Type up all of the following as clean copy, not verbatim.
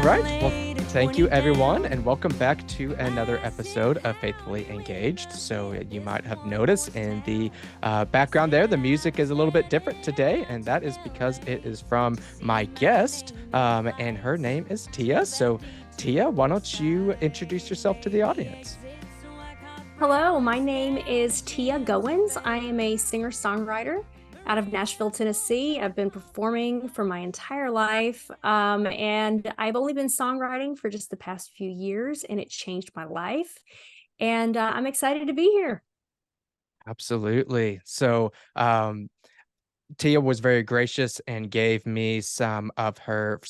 right. Well, thank you, everyone, and welcome back to another episode of Faithfully Engaged. So, you might have noticed in the background there, the music is a little bit different today, and that is because it is from my guest, and her name is Teea. So, Teea, why don't you introduce yourself to the audience? Hello, my name is Teea Goans. I am a singer-songwriter out of Nashville, Tennessee. I've been performing for my entire life, and I've only been songwriting for just the past few years, and it changed my life. And I'm excited to be here. Absolutely. So, Tia was very gracious and gave me some of her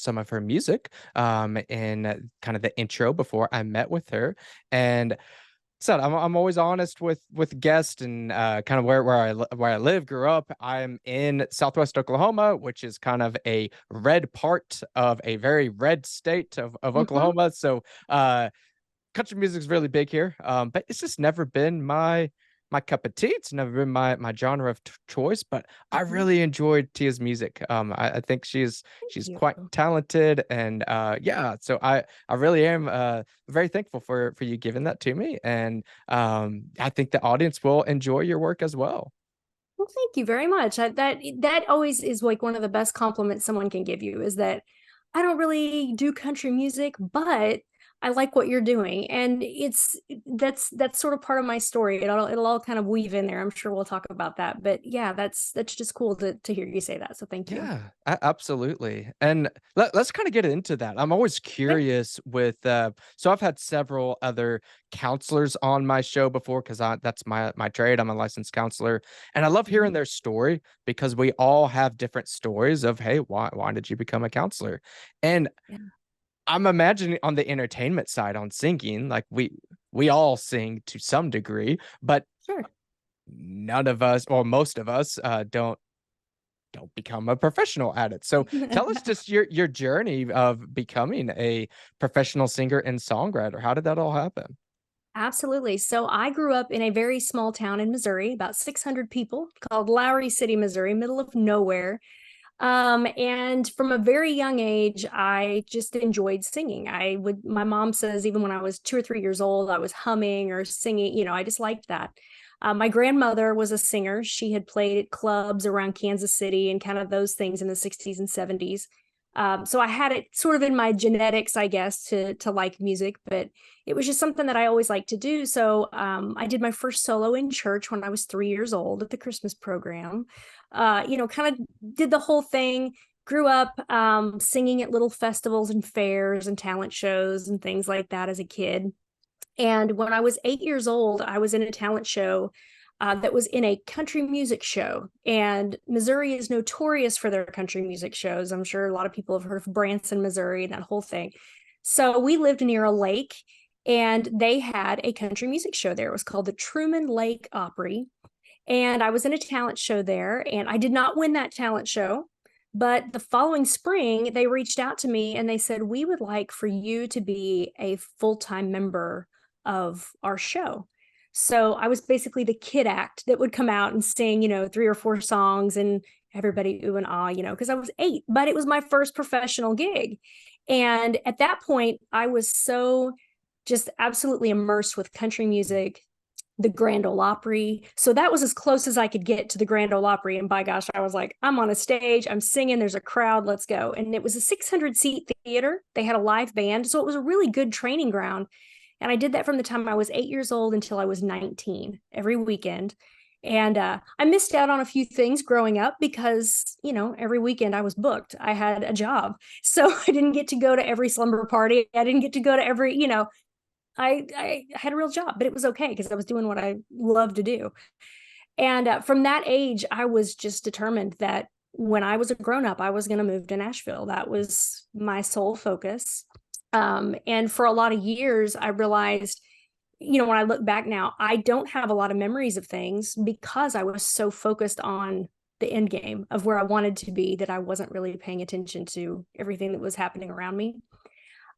music in kind of the intro before I met with her. And so I'm always honest with guests and kind of where I live, grew up. I'm in Southwest Oklahoma, which is kind of a red part of a very red state of Mhm. Oklahoma. So country music is really big here, but it's just never been my cup of tea. It's never been my genre of choice, but I Mhm. really enjoyed Tia's music. I think Thank she's you. quite talented, and yeah, so I really am very thankful for you giving that to me, and I think the audience will enjoy your work as well. Well, thank you very much. That always is like one of the best compliments someone can give you is that I don't really do country music, but I like what you're doing. And that's sort of part of my story. It'll all kind of weave in there. I'm sure we'll talk about that. But yeah, that's just cool to hear you say that. So thank you. Yeah, absolutely. And let's kind of get into that. I'm always Okay. curious with so I've had several other counselors on my show before because I that's my trade. I'm a licensed counselor. And I love Mhm. hearing their story because we all have different stories of, hey, why did you become a counselor? And Yeah. I'm imagining on the entertainment side on singing, like we all sing to some degree, but Sure. none of us or most of us don't become a professional at it. So tell us just your journey of becoming a professional singer and songwriter. How did that all happen? Absolutely. So I grew up in a very small town in Missouri, about 600 people, called Lowry City, Missouri, middle of nowhere. And from a very young age, I just enjoyed singing. My mom says, even when I was 2 or 3 years old, I was humming or singing. I just liked that. My grandmother was a singer. She had played at clubs around Kansas City and kind of those things in the 60s and 70s. So I had it sort of in my genetics, I guess, to like music, but it was just something that I always liked to do. So I did my first solo in church when I was 3 years old at the Christmas program. Kind of did the whole thing. Grew up singing at little festivals and fairs and talent shows and things like that as a kid. And when I was 8 years old, I was in a talent show that was in a country music show. And Missouri is notorious for their country music shows. I'm sure a lot of people have heard of Branson, Missouri, and that whole thing. So we lived near a lake, and they had a country music show there. It was called the Truman Lake Opry. And I was in a talent show there, and I did not win that talent show. But the following spring, they reached out to me and they said, "We would like for you to be a full time member of our show." So I was basically the kid act that would come out and sing, 3 or 4 songs and everybody ooh and ah, because I was 8, but it was my first professional gig. And at that point, I was so just absolutely immersed with country music, the Grand Ole Opry. So that was as close as I could get to the Grand Ole Opry. And by gosh, I was like, I'm on a stage, I'm singing, there's a crowd, let's go. And it was a 600 seat theater. They had a live band. So it was a really good training ground. And I did that from the time I was 8 years old until I was 19 every weekend. And I missed out on a few things growing up because, every weekend I was booked. I had a job. So I didn't get to go to every slumber party. I didn't get to go to every, I had a real job, but it was okay because I was doing what I love to do. And from that age, I was just determined that when I was a grown up, I was going to move to Nashville. That was my sole focus. And for a lot of years, I realized, when I look back now, I don't have a lot of memories of things because I was so focused on the end game of where I wanted to be that I wasn't really paying attention to everything that was happening around me.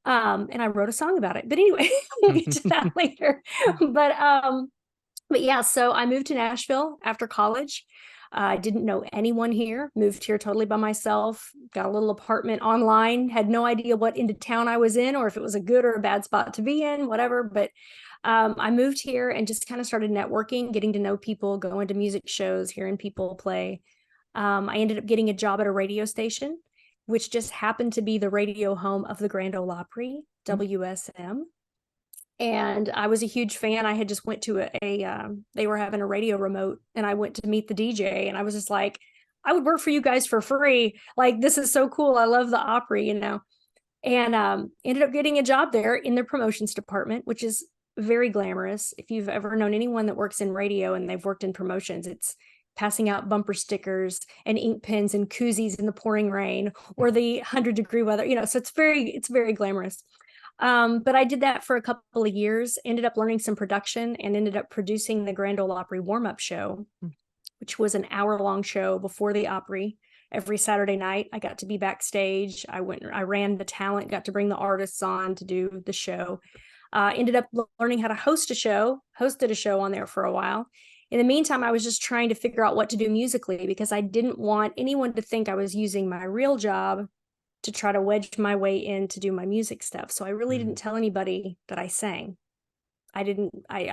And I wrote a song about it. But anyway, we'll get to that later. But but yeah, so I moved to Nashville after college. I didn't know anyone here, moved here totally by myself, got a little apartment online, had no idea what end of town I was in or if it was a good or a bad spot to be in, whatever. But I moved here and just kind of started networking, getting to know people, going to music shows, hearing people play. I ended up getting a job at a radio station, which just happened to be the radio home of the Grand Ole Opry, WSM. And I was a huge fan. I had just went to they were having a radio remote, and I went to meet the DJ, and I was just like, I would work for you guys for free. Like, this is so cool. I love the Opry, and ended up getting a job there in their promotions department, which is very glamorous. If you've ever known anyone that works in radio and they've worked in promotions, it's passing out bumper stickers and ink pens and koozies in the pouring rain or the 100-degree weather, so it's very glamorous. But I did that for a couple of years, ended up learning some production, and ended up producing the Grand Ole Opry warm-up show, which was an hour-long show before the Opry. Every Saturday night, I got to be backstage. I ran the talent, got to bring the artists on to do the show. Ended up learning how to host a show, hosted a show on there for a while. In the meantime, I was just trying to figure out what to do musically, because I didn't want anyone to think I was using my real job to try to wedge my way in to do my music stuff. So I really didn't tell anybody that I sang. I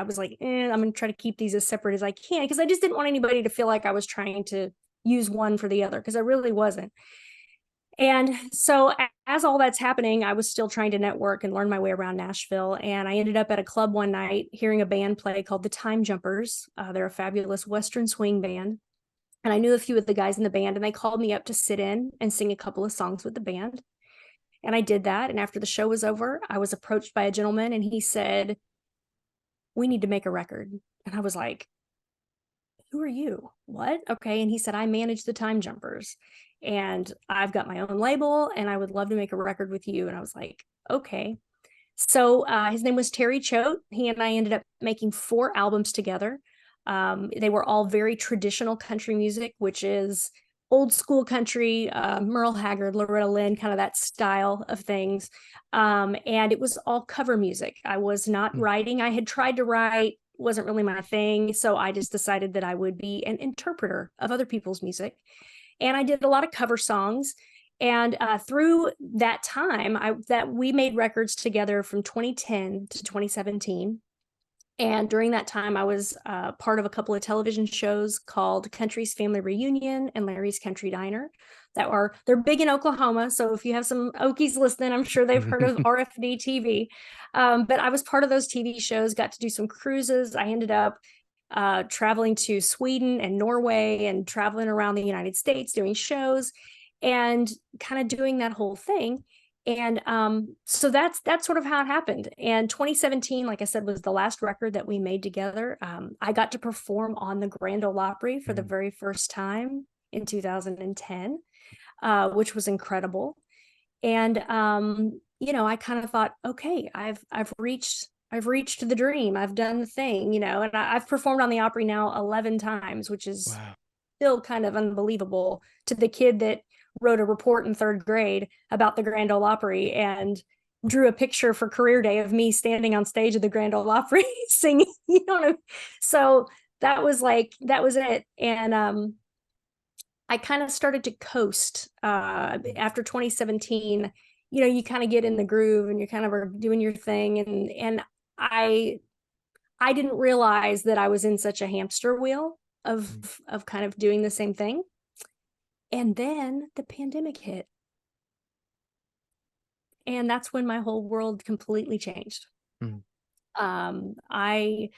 was like, I'm going to try to keep these as separate as I can, because I just didn't want anybody to feel like I was trying to use one for the other, because I really wasn't. And so as all that's happening, I was still trying to network and learn my way around Nashville. And I ended up at a club one night hearing a band play called the Time Jumpers. They're a fabulous Western swing band. And I knew a few of the guys in the band, and they called me up to sit in and sing a couple of songs with the band. And I did that. And after the show was over, I was approached by a gentleman, and he said, "We need to make a record." And I was like, "Who are you? What?" Okay. And he said, "I manage the Time Jumpers, and I've got my own label, and I would love to make a record with you." And I was like, "Okay." So his name was Terry Choate. He and I ended up making 4 albums together. They were all very traditional country music, which is old school country, Merle Haggard, Loretta Lynn, kind of that style of things. And it was all cover music. I was not writing. I had tried to write, wasn't really my thing. So I just decided that I would be an interpreter of other people's music. And I did a lot of cover songs. And through that time, that we made records together from 2010 to 2017. And during that time, I was part of a couple of television shows called Country's Family Reunion and Larry's Country Diner. They're big in Oklahoma. So if you have some Okies listening, I'm sure they've heard of RFD TV. But I was part of those TV shows, got to do some cruises. I ended up traveling to Sweden and Norway and traveling around the United States doing shows and kind of doing that whole thing. And so that's sort of how it happened. And 2017, like I said, was the last record that we made together. I got to perform on the Grand Ole Opry for the very first time in 2010, which was incredible. And I kind of thought, okay, I've reached the dream. I've done the thing, and I've performed on the Opry now 11 times, which is still kind of unbelievable to the kid that wrote a report in 3rd grade about the Grand Ole Opry and drew a picture for career day of me standing on stage at the Grand Ole Opry singing, So that was it. And I kind of started to coast after 2017. You kind of get in the groove and you kind of are doing your thing. And I didn't realize that I was in such a hamster wheel of kind of doing the same thing. And then the pandemic hit. And that's when my whole world completely changed. I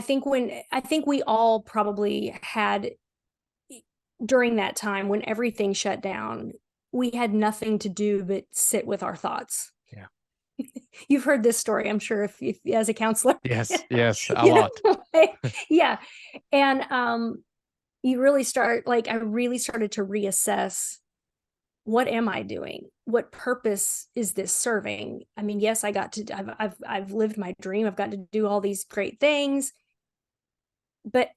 think we all probably had, during that time when everything shut down, we had nothing to do but sit with our thoughts. Yeah. You've heard this story, I'm sure, if as a counselor. Yes, a lot. Yeah. And you really I really started to reassess, what am I doing? What purpose is this serving? I mean, yes, I've lived my dream. I've got to do all these great things, but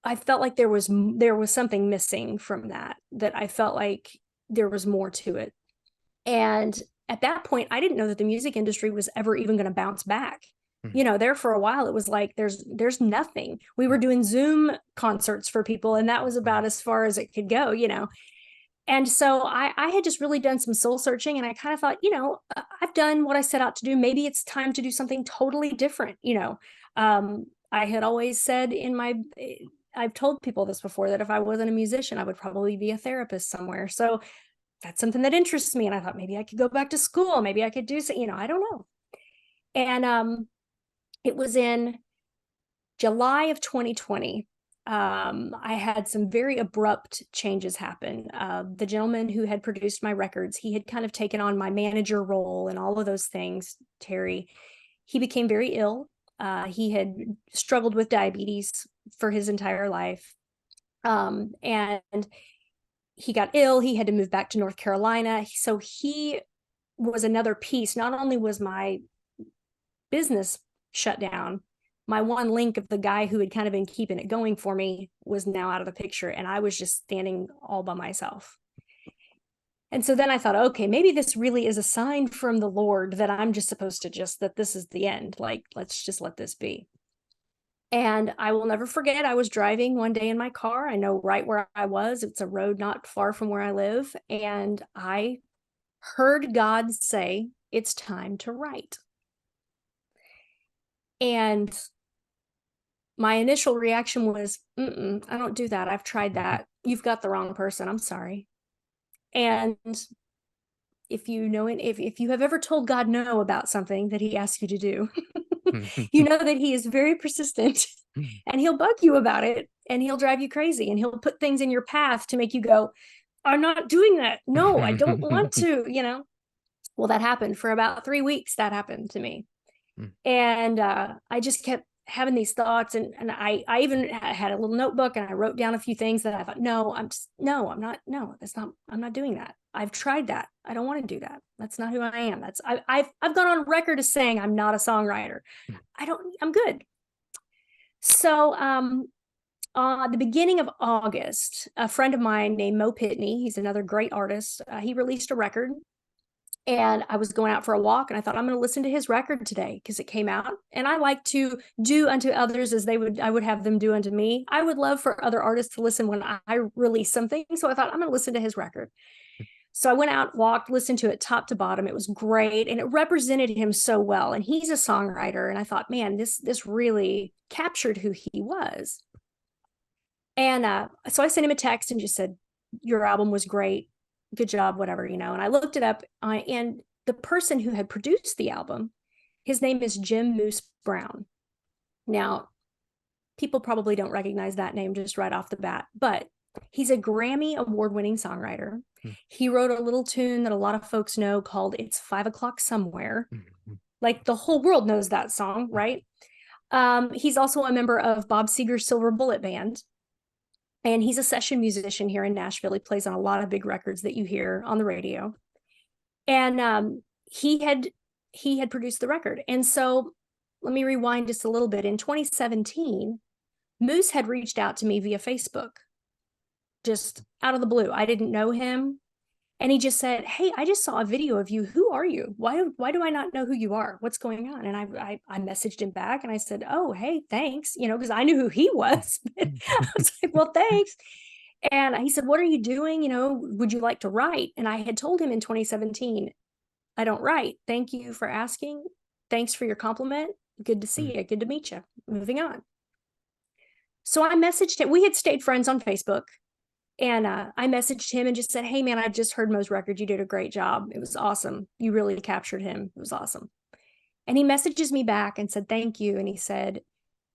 I felt like there was something missing from that I felt like there was more to it. And at that point, I didn't know that the music industry was ever even going to bounce back. Mhm. There for a while, it was like there's nothing. We were doing Zoom concerts for people, and that was about Mhm. as far as it could go. And so I had just really done some soul searching, and I kind of thought, I've done what I set out to do. Maybe it's time to do something totally different. I had always said I've told people this before, that if I wasn't a musician, I would probably be a therapist somewhere. So that's something that interests me. And I thought maybe I could go back to school. Maybe I could do something, I don't know. And it was in July of 2020. I had some very abrupt changes happen. The gentleman who had produced my records, he had kind of taken on my manager role and all of those things, Terry. He became very ill. He had struggled with diabetes for his entire life. And he got ill. He had to move back to North Carolina. So he was another piece. Not only was my business shut down, my one link of the guy who had kind of been keeping it going for me was now out of the picture, and I was just standing all by myself. And so then I thought, okay, maybe this really is a sign from the Lord that I'm just supposed to that this is the end. Like, let's just let this be. And I will never forget, I was driving one day in my car. I know right where I was. It's a road not far from where I live. And I heard God say, it's time to write. And my initial reaction was, I don't do that. I've tried that. You've got the wrong person. I'm sorry. And if you know it, if you have ever told God no about something that he asks you to do, you know that he is very persistent, and he'll bug you about it, and he'll drive you crazy, and he'll put things in your path to make you go, I'm not doing that. No, I don't want to. Well, that happened for about 3 weeks. That happened to me. And I just kept having these thoughts, and I even had a little notebook, and I wrote down a few things that I thought, no, I'm not, no, that's not, I'm not doing that. I've tried that. I don't want to do that. That's not who I am. I've gone on record as saying I'm not a songwriter. I'm good. So the beginning of August, a friend of mine named Mo Pitney, he's another great artist, he released a record. And I was going out for a walk, and I thought, I'm going to listen to his record today because it came out. And I like to do unto others as I would have them do unto me. I would love for other artists to listen when I release something. So I thought, I'm going to listen to his record. So I went out, walked, listened to it top to bottom. It was great, and it represented him so well. And he's a songwriter, and I thought, man, this really captured who he was. And so I sent him a text and just said, your album was great, good job, whatever. And I looked it up, and the person who had produced the album, his name is Jim Moose Brown. Now, people probably don't recognize that name just right off the bat, but he's a Grammy award-winning songwriter. He wrote a little tune that a lot of folks know called It's 5 O'Clock Somewhere. Like, the whole world knows that song, right? He's also a member of Bob Seger's Silver Bullet Band. And he's a session musician here in Nashville. He plays on a lot of big records that you hear on the radio. And he had produced the record. And so let me rewind just a little bit. In 2017, Moose had reached out to me via Facebook, just out of the blue. I didn't know him. And he just said, hey, I just saw a video of you. Who are you? Why do I not know who you are? What's going on? And I messaged him back, and I said, oh, hey, thanks, because I knew who he was. I was like, well, thanks. And he said, what are you doing? Would you like to write? And I had told him in 2017, I don't write. Thank you for asking. Thanks for your compliment. Good to see you. Good to meet you. Moving on. So I messaged him. We had stayed friends on Facebook. And I messaged him and just said, hey, man, I just heard Mo's record. You did a great job. It was awesome. You really captured him. It was awesome. And he messages me back and said, thank you. And he said,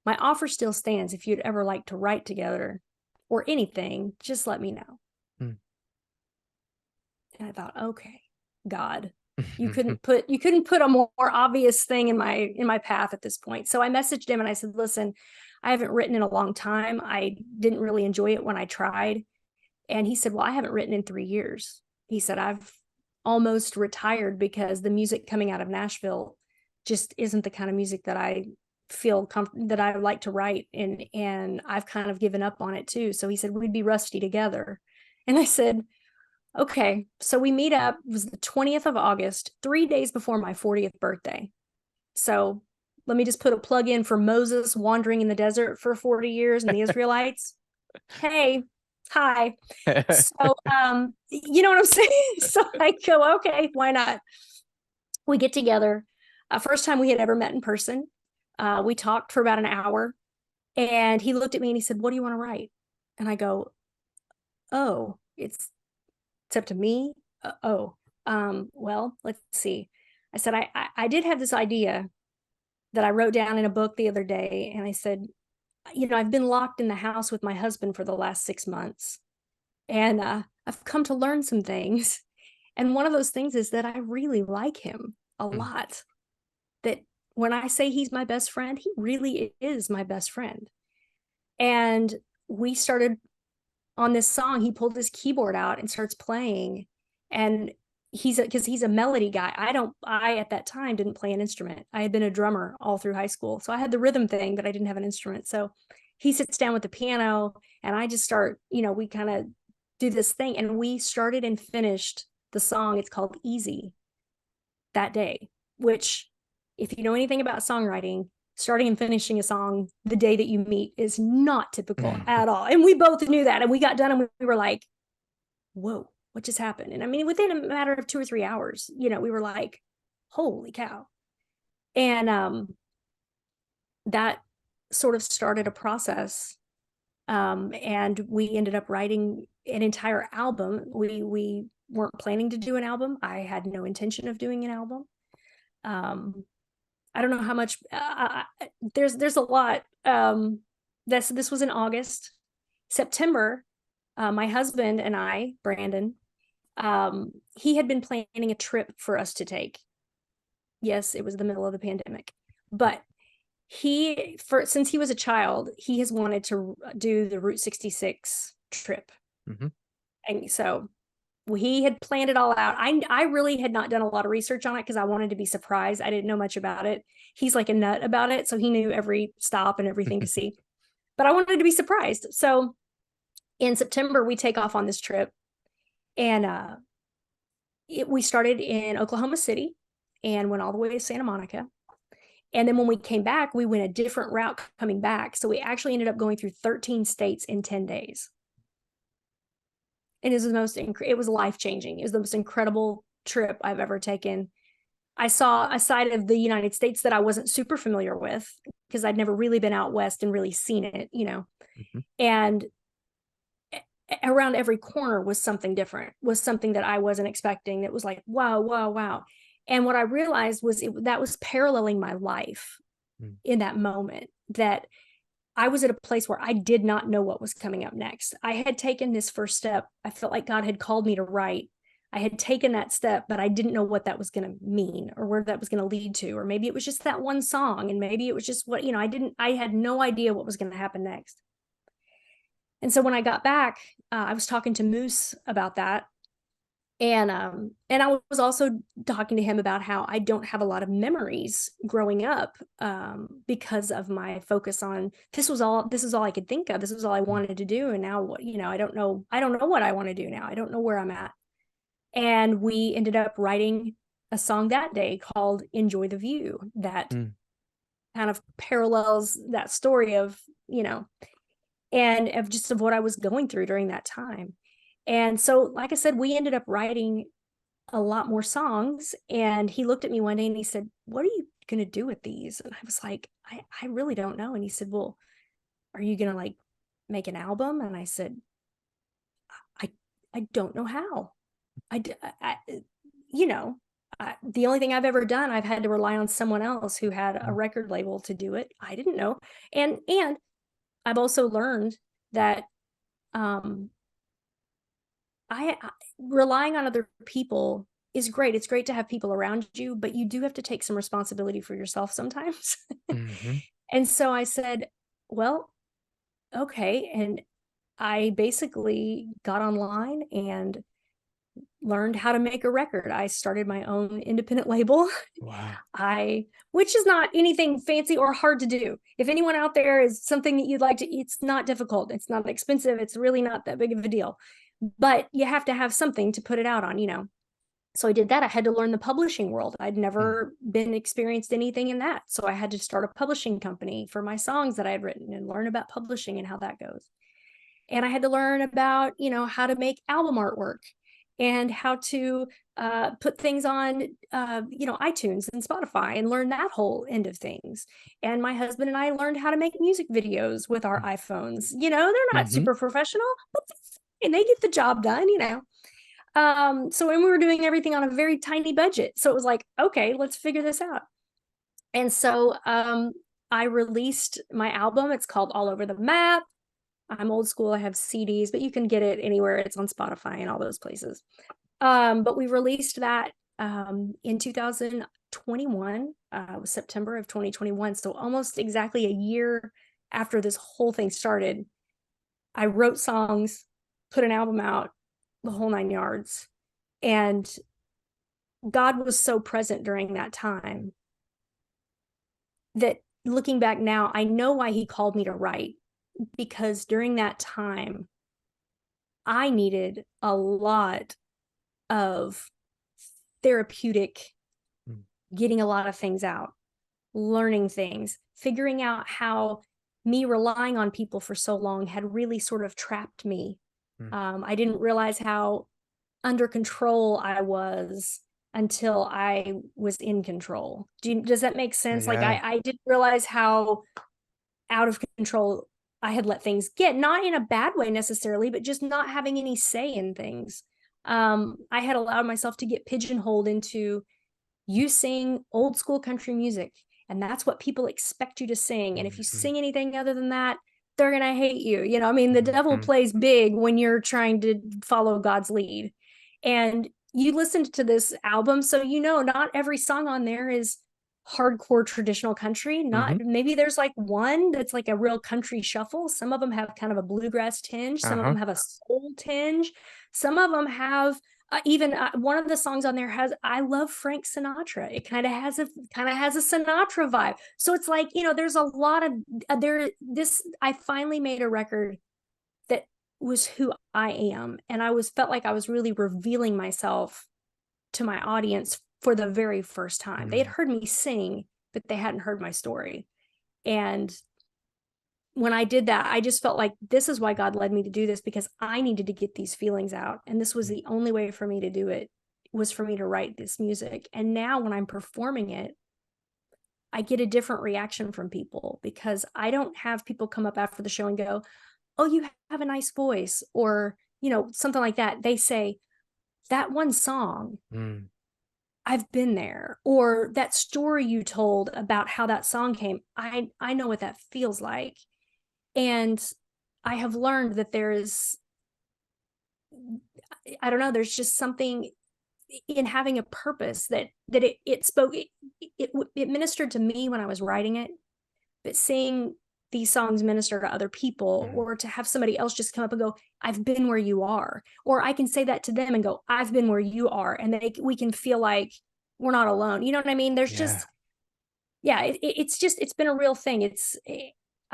my offer still stands. If you'd ever like to write together or anything, just let me know. And I thought, okay, God, you couldn't put a more obvious thing in my path at this point. So I messaged him and I said, listen, I haven't written in a long time. I didn't really enjoy it when I tried. And he said, well, I haven't written in 3 years. He said, I've almost retired because the music coming out of Nashville just isn't the kind of music that I feel that I like to write. And I've kind of given up on it too. So he said, we'd be rusty together. And I said, okay. So we meet up. It was the 20th of August, 3 days before my 40th birthday. So let me just put a plug in for Moses wandering in the desert for 40 years and the Israelites. Hey, hi. So, you know what I'm saying? So I go, okay, why not? We get together. First time we had ever met in person. We talked for about an hour, and he looked at me and he said, "What do you want to write?" And I go, "Oh, it's up to me. Well, let's see." I said, I did have this idea that I wrote down in a book the other day, and I said, I've been locked in the house with my husband for the last 6 months, and I've come to learn some things. And one of those things is that I really like him a Mm, lot. That when I say he's my best friend, he really is my best friend. And we started on this song. He pulled his keyboard out and starts playing. And because he's a melody guy. I at that time didn't play an instrument. I had been a drummer all through high school. So I had the rhythm thing, but I didn't have an instrument. So he sits down with the piano and I just start, we kind of do this thing. And we started and finished the song. It's called Easy that day, which, if you know anything about songwriting, starting and finishing a song the day that you meet is not typical mm, at all. And we both knew that. And we got done and we were like, whoa, what just happened? And I mean, within a matter of 2 or 3 hours, we were like, holy cow. And that sort of started a process. And we ended up writing an entire album. We weren't planning to do an album. I had no intention of doing an album. Um, I don't know how much there's a lot. This was in August. September, my husband and I, Brandon, he had been planning a trip for us to take. Yes, it was the middle of the pandemic, but since he was a child, he has wanted to do the Route 66 trip. mhm. And so he had planned it all out. I really had not done a lot of research on it because I wanted to be surprised. I didn't know much about it. He's like a nut about it, so he knew every stop and everything to see. But I wanted to be surprised. So in September, we take off on this trip, and we started in Oklahoma City and went all the way to Santa Monica. And then when we came back, we went a different route coming back. So we actually ended up going through 13 states in 10 days. And it was life changing. It was the most incredible trip I've ever taken. I saw a side of the United States that I wasn't super familiar with because I'd never really been out west and really seen it. Mhm. And around every corner was something different, was something that I wasn't expecting. It was like, wow, wow, wow. And what I realized was that was paralleling my life Mm, in that moment, that I was at a place where I did not know what was coming up next. I had taken this first step. I felt like God had called me to write. I had taken that step, but I didn't know what that was going to mean or where that was going to lead to. Or maybe it was just that one song, and maybe it was just I had no idea what was going to happen next. And so when I got back, I was talking to Moose about that. And I was also talking to him about how I don't have a lot of memories growing up, because of my focus on this is all I could think of. This was all I mm, wanted to do. And now I don't know what I want to do now. I don't know where I'm at. And we ended up writing a song that day called Enjoy the View that mm, kind of parallels that story of, and of what I was going through during that time. And so, like I said, we ended up writing a lot more songs. And he looked at me one day and he said, "What are you going to do with these?" And I was like, I really don't know. And he said, "Well, are you going to like make an album?" And I said, I, I don't know how. I you know, the only thing I've ever done, I've had to rely on someone else who had a mm, record label to do it. I didn't know. And I've also learned that, um, I relying on other people is great. It's great to have people around you, but you do have to take some responsibility for yourself sometimes. mhm, And so I said, well, okay. And I basically got online and learned how to make a record. I started my own independent label. wow. Which is not anything fancy or hard to do. If anyone out there is something that you'd like to, it's not difficult. It's not expensive. It's really not that big of a deal, but you have to have something to put it out on. So I did that. I had to learn the publishing world. I'd Mm. never been experienced anything in that. So I had to start a publishing company for my songs that I had written and learn about publishing and how that goes. And I had to learn about, how to make album artwork and how to put things on, iTunes and Spotify and learn that whole end of things. And my husband and I learned how to make music videos with our Mm. iPhones. They're not Mhm. super professional, but and they get the job done. So when we were doing everything on a very tiny budget, so it was like, okay, let's figure this out. And so I released my album. It's called All Over the Map. I'm old school. I have CDs, but you can get it anywhere. It's on Spotify and all those places. But we released that in 2021, was September of 2021. So almost exactly a year after this whole thing started, I wrote songs, put an album out, the whole nine yards. And God was so present during that time that looking back now, I know why he called me to write, because during that time, I needed a lot of therapeutic, Mm. getting a lot of things out, learning things, figuring out how me relying on people for so long had really sort of trapped me. Mm. I didn't realize how under control I was until I was in control. Does that make sense? Like Yeah. I didn't realize how out of control I had let things get, not in a bad way necessarily, but just not having any say in things. I had allowed myself to get pigeonholed into, you sing old school country music, and that's what people expect you to sing. And if you Mhm. sing anything other than that, they're going to hate you. I mean, the devil Mhm. plays big when you're trying to follow God's lead. And you listened to this album, so not every song on there is hardcore traditional country. Not Mhm. maybe there's like one that's like a real country shuffle. Some of them have kind of a bluegrass tinge, some of Uh-huh. them have a soul tinge, some of them have even one of the songs on there has, I love Frank Sinatra. It kind of has a Sinatra vibe. So it's like, there's a lot of this. I finally made a record that was who I am, and I was felt like I was really revealing myself to my audience for the very first time. They had Mm. heard me sing, but they hadn't heard my story. And when I did that, I just felt like this is why God led me to do this, because I needed to get these feelings out. And this was Mm. the only way for me to do it, was for me to write this music. And now when I'm performing it, I get a different reaction from people, because I don't have people come up after the show and go, "Oh, you have a nice voice," or, something like that. They say, "That one song, Mm. I've been there," or "That story you told about how that song came, I know what that feels like." And I have learned that I don't know, there's just something in having a purpose that it spoke, it ministered to me when I was writing it, but seeing these songs minister to other people, Mm. or to have somebody else just come up and go, "I've been where you are," or I can say that to them and go, "I've been where you are," and we can feel like we're not alone. You know what I mean? There's Yeah. just, yeah, it's been a real thing.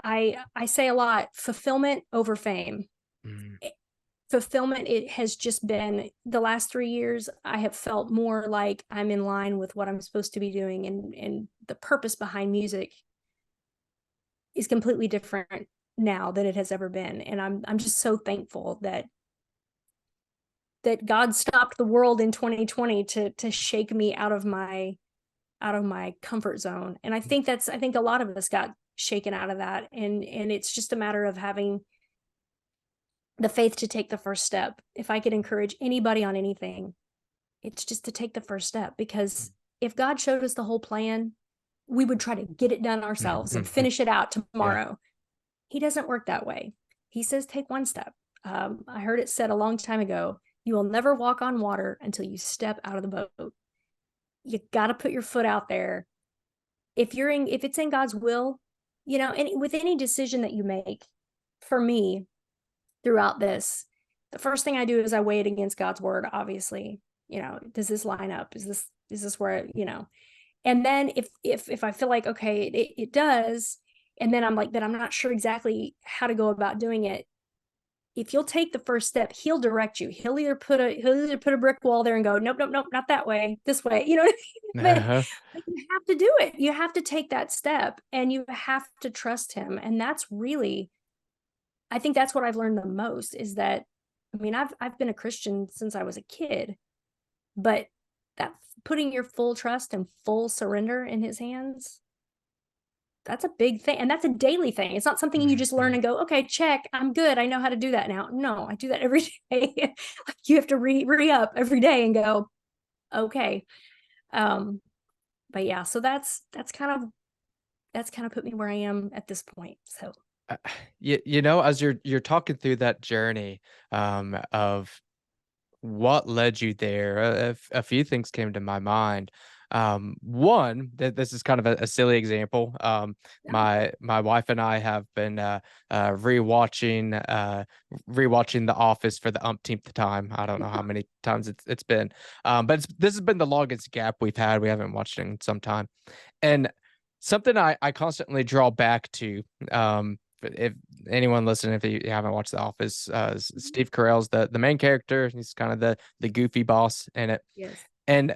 I say a lot, fulfillment over fame. Mm. Fulfillment, it has just been the last 3 years. I have felt more like I'm in line with what I'm supposed to be doing, and the purpose behind music is completely different now than it has ever been. And I'm just so thankful that God stopped the world in 2020 to shake me out of my comfort zone. And I think a lot of us got shaken out of that, and it's just a matter of having the faith to take the first step. If I could encourage anybody on anything, it's just to take the first step, because if God showed us the whole plan, we would try to get it done ourselves and Mhm. finish it out Yeah. tomorrow. He doesn't work that way. He says, take one step. I heard it said a long time ago, you will never walk on water until you step out of the boat. You got to put your foot out there. If it's in God's will, and with any decision that you make, for me, throughout this, the first thing I do is I weigh it against God's word, obviously. Does this line up? Is this where, and then if I feel like, okay, it does, and then I'm like, that I'm not sure exactly how to go about doing it, if you'll take the first step, he'll direct you. He'll either put a brick wall there and go, nope, nope, nope, not that way, this way. You know what I mean? Uh-huh. But you have to do it. You have to take that step and you have to trust him. And that's really, I think that's what I've learned the most is that, I mean, I've been a Christian since I was a kid, but that putting your full trust and full surrender in his hands, that's a big thing. And that's a daily thing. It's not something you just learn Mhm. and go, okay, check, I'm good. I know how to do that now. No, I do that every day. Like you have to re-up every day and go, okay. Um, but yeah, so that's kind of put me where I am at this point. So Uh, you know, as you're talking through that journey of what led you there, a few things came to my mind. One, that this is kind of a silly example. yeah. My wife and I have been rewatching rewatching The Office for the umpteenth time. I don't know how many times it's been, but this has been the longest gap we've had. We haven't watched it in some time, and something I constantly draw back to. If anyone listening, if you haven't watched The Office, Steve Carell's the main character. He's kind of the goofy boss in it. Yes. And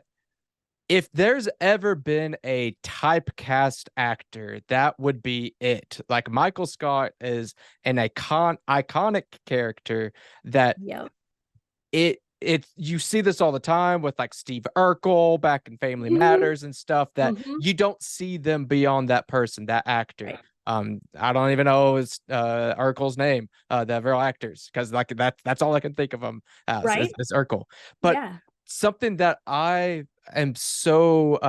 if there's ever been a typecast actor, that would be it. Like Michael Scott is an iconic character that Yep. it you see this all the time with like Steve Urkel back in Family Mm-hmm. Matters and stuff that Mm-hmm. you don't see them beyond that person, that actor. Right. I don't even know his Urkel's name, the real actors, because like that's all I can think of him as Right. is Urkel. But Yeah. something that I am so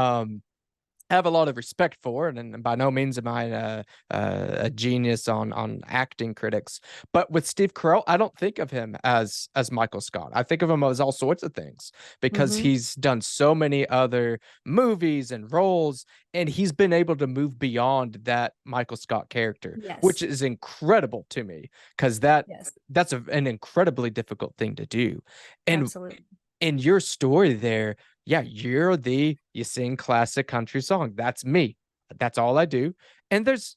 have a lot of respect for, and by no means am I a genius on acting critics. But with Steve Carell, I don't think of him as Michael Scott. I think of him as all sorts of things because Mm-hmm. he's done so many other movies and roles, and he's been able to move beyond that Michael Scott character, which Yes. is incredible to me because that's an incredibly difficult thing to do, and Absolutely. in your story there, yeah, you sing classic country song. That's me. That's all I do. And there's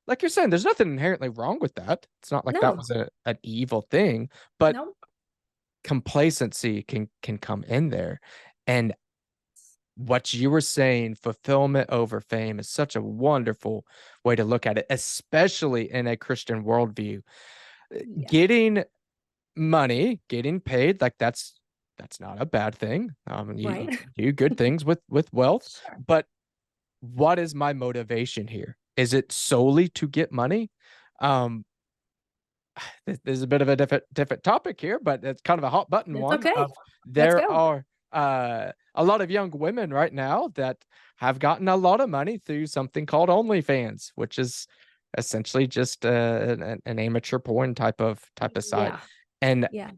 like you're saying, there's nothing inherently wrong with that. It's not like that No, was an evil thing, but no. complacency can come in there. And what you were saying, fulfillment over fame is such a wonderful way to look at it, especially in a Christian worldview. Yeah. Getting money, getting paid, like that's not a bad thing. You Right. do good things with wealth, Sure. but what is my motivation here? Is it solely to get money? Um, this is a bit of a different topic here, but it's kind of a hot button That's one. okay. Of Let's there go. are a lot of young women right now that have gotten a lot of money through something called OnlyFans, which is essentially just an amateur porn type of site. Yeah. And Yeah.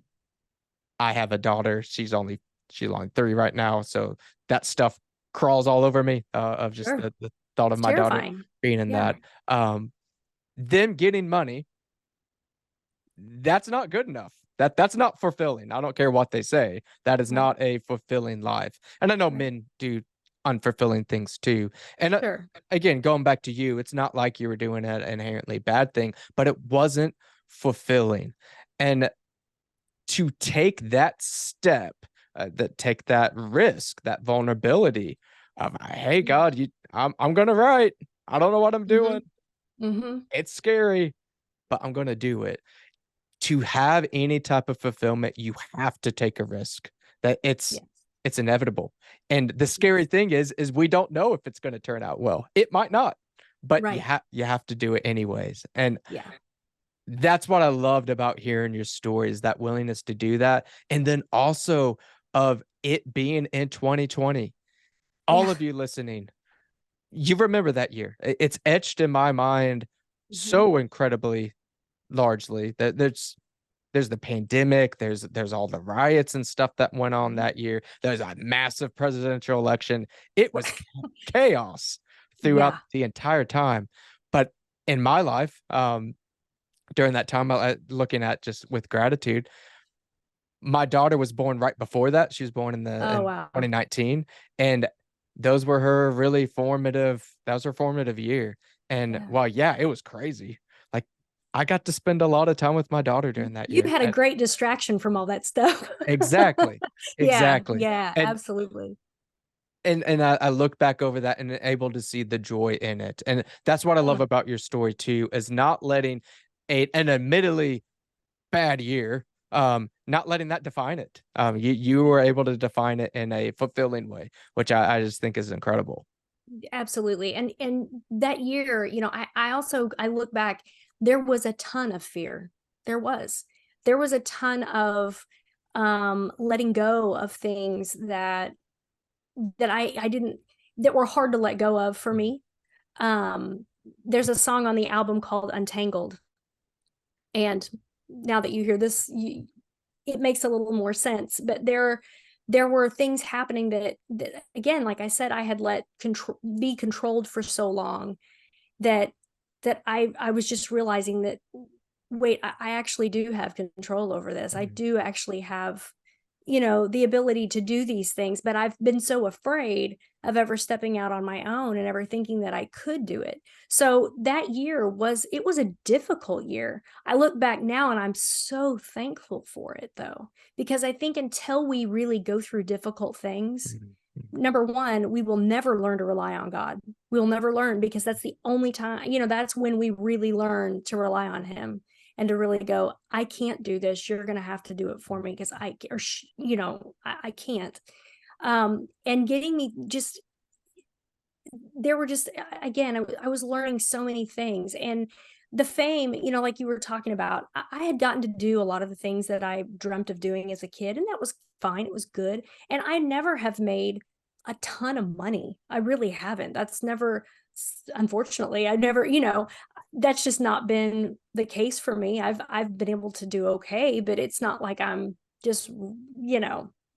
I have a daughter. She's only 3 right now, so that stuff crawls all over me of just Sure. the thought of It's my daughter terrifying. being in Yeah. that. Them getting money, that's not good enough. That's not fulfilling. I don't care what they say. That is Right. not a fulfilling life. And I know Right. men do unfulfilling things too. And Sure. again, going back to you, it's not like you were doing an inherently bad thing, but it wasn't fulfilling. And to take that step, that take that risk, that vulnerability of, hey, God, I'm gonna write. I don't know what I'm Mm-hmm. doing. Mm-hmm. It's scary, but I'm gonna do it. To have any type of fulfillment, you have to take a risk. That Yes. it's inevitable. And the scary Yes. thing is we don't know if it's going to turn out well. It might not, but Right. you have to do it anyways. And Yeah. that's what I loved about hearing your story is that willingness to do that. And then also of it being in 2020. All Yeah. of you listening, you remember that year. It's etched in my mind Mm-hmm. so incredibly largely that there's the pandemic, there's all the riots and stuff that went on Right. that year. There's a massive presidential election. It was chaos throughout Yeah. the entire time. But in my life, during that time, looking at just with gratitude, my daughter was born right before that. She was born Oh, in wow. 2019, and those were her really formative. That was her formative year. And Yeah. well, yeah, it was crazy. Like I got to spend a lot of time with my daughter during that You've year. had a great distraction from all that stuff. Exactly. Yeah, Exactly. yeah, And absolutely. I look back over that and able to see the joy in it. And that's what I love Yeah. about your story too, is not letting an admittedly bad year, not letting that define it. You were able to define it in a fulfilling way, which I just think is incredible. Absolutely. And that year, I also I look back, there was a ton of fear. There was. There was a ton of letting go of things that I didn't that were hard to let go of for me. There's a song on the album called Untangled. And now that you hear this, it makes a little more sense. But there were things happening that again, like I said, I had let be controlled for so long that I was just realizing that, wait, I actually do have control over this. I Mhm. do actually have, the ability to do these things, but I've been so afraid of ever stepping out on my own and ever thinking that I could do it. So that year was a difficult year. I look back now and I'm so thankful for it though, because I think until we really go through difficult things, Mhm. number one, we will never learn to rely on God. We'll never learn, because that's the only time, that's when we really learn to rely on Him and to really go, I can't do this. You're going to have to do it for me, because I can't. And getting me just, there were just, again, I was learning so many things. And the fame, like you were talking about, I had gotten to do a lot of the things that I dreamt of doing as a kid, and that was fine. It was good. And I never have made a ton of money. I really haven't. That's never, unfortunately, I've never, that's just not been the case for me. I've been able to do okay, but it's not like I'm just,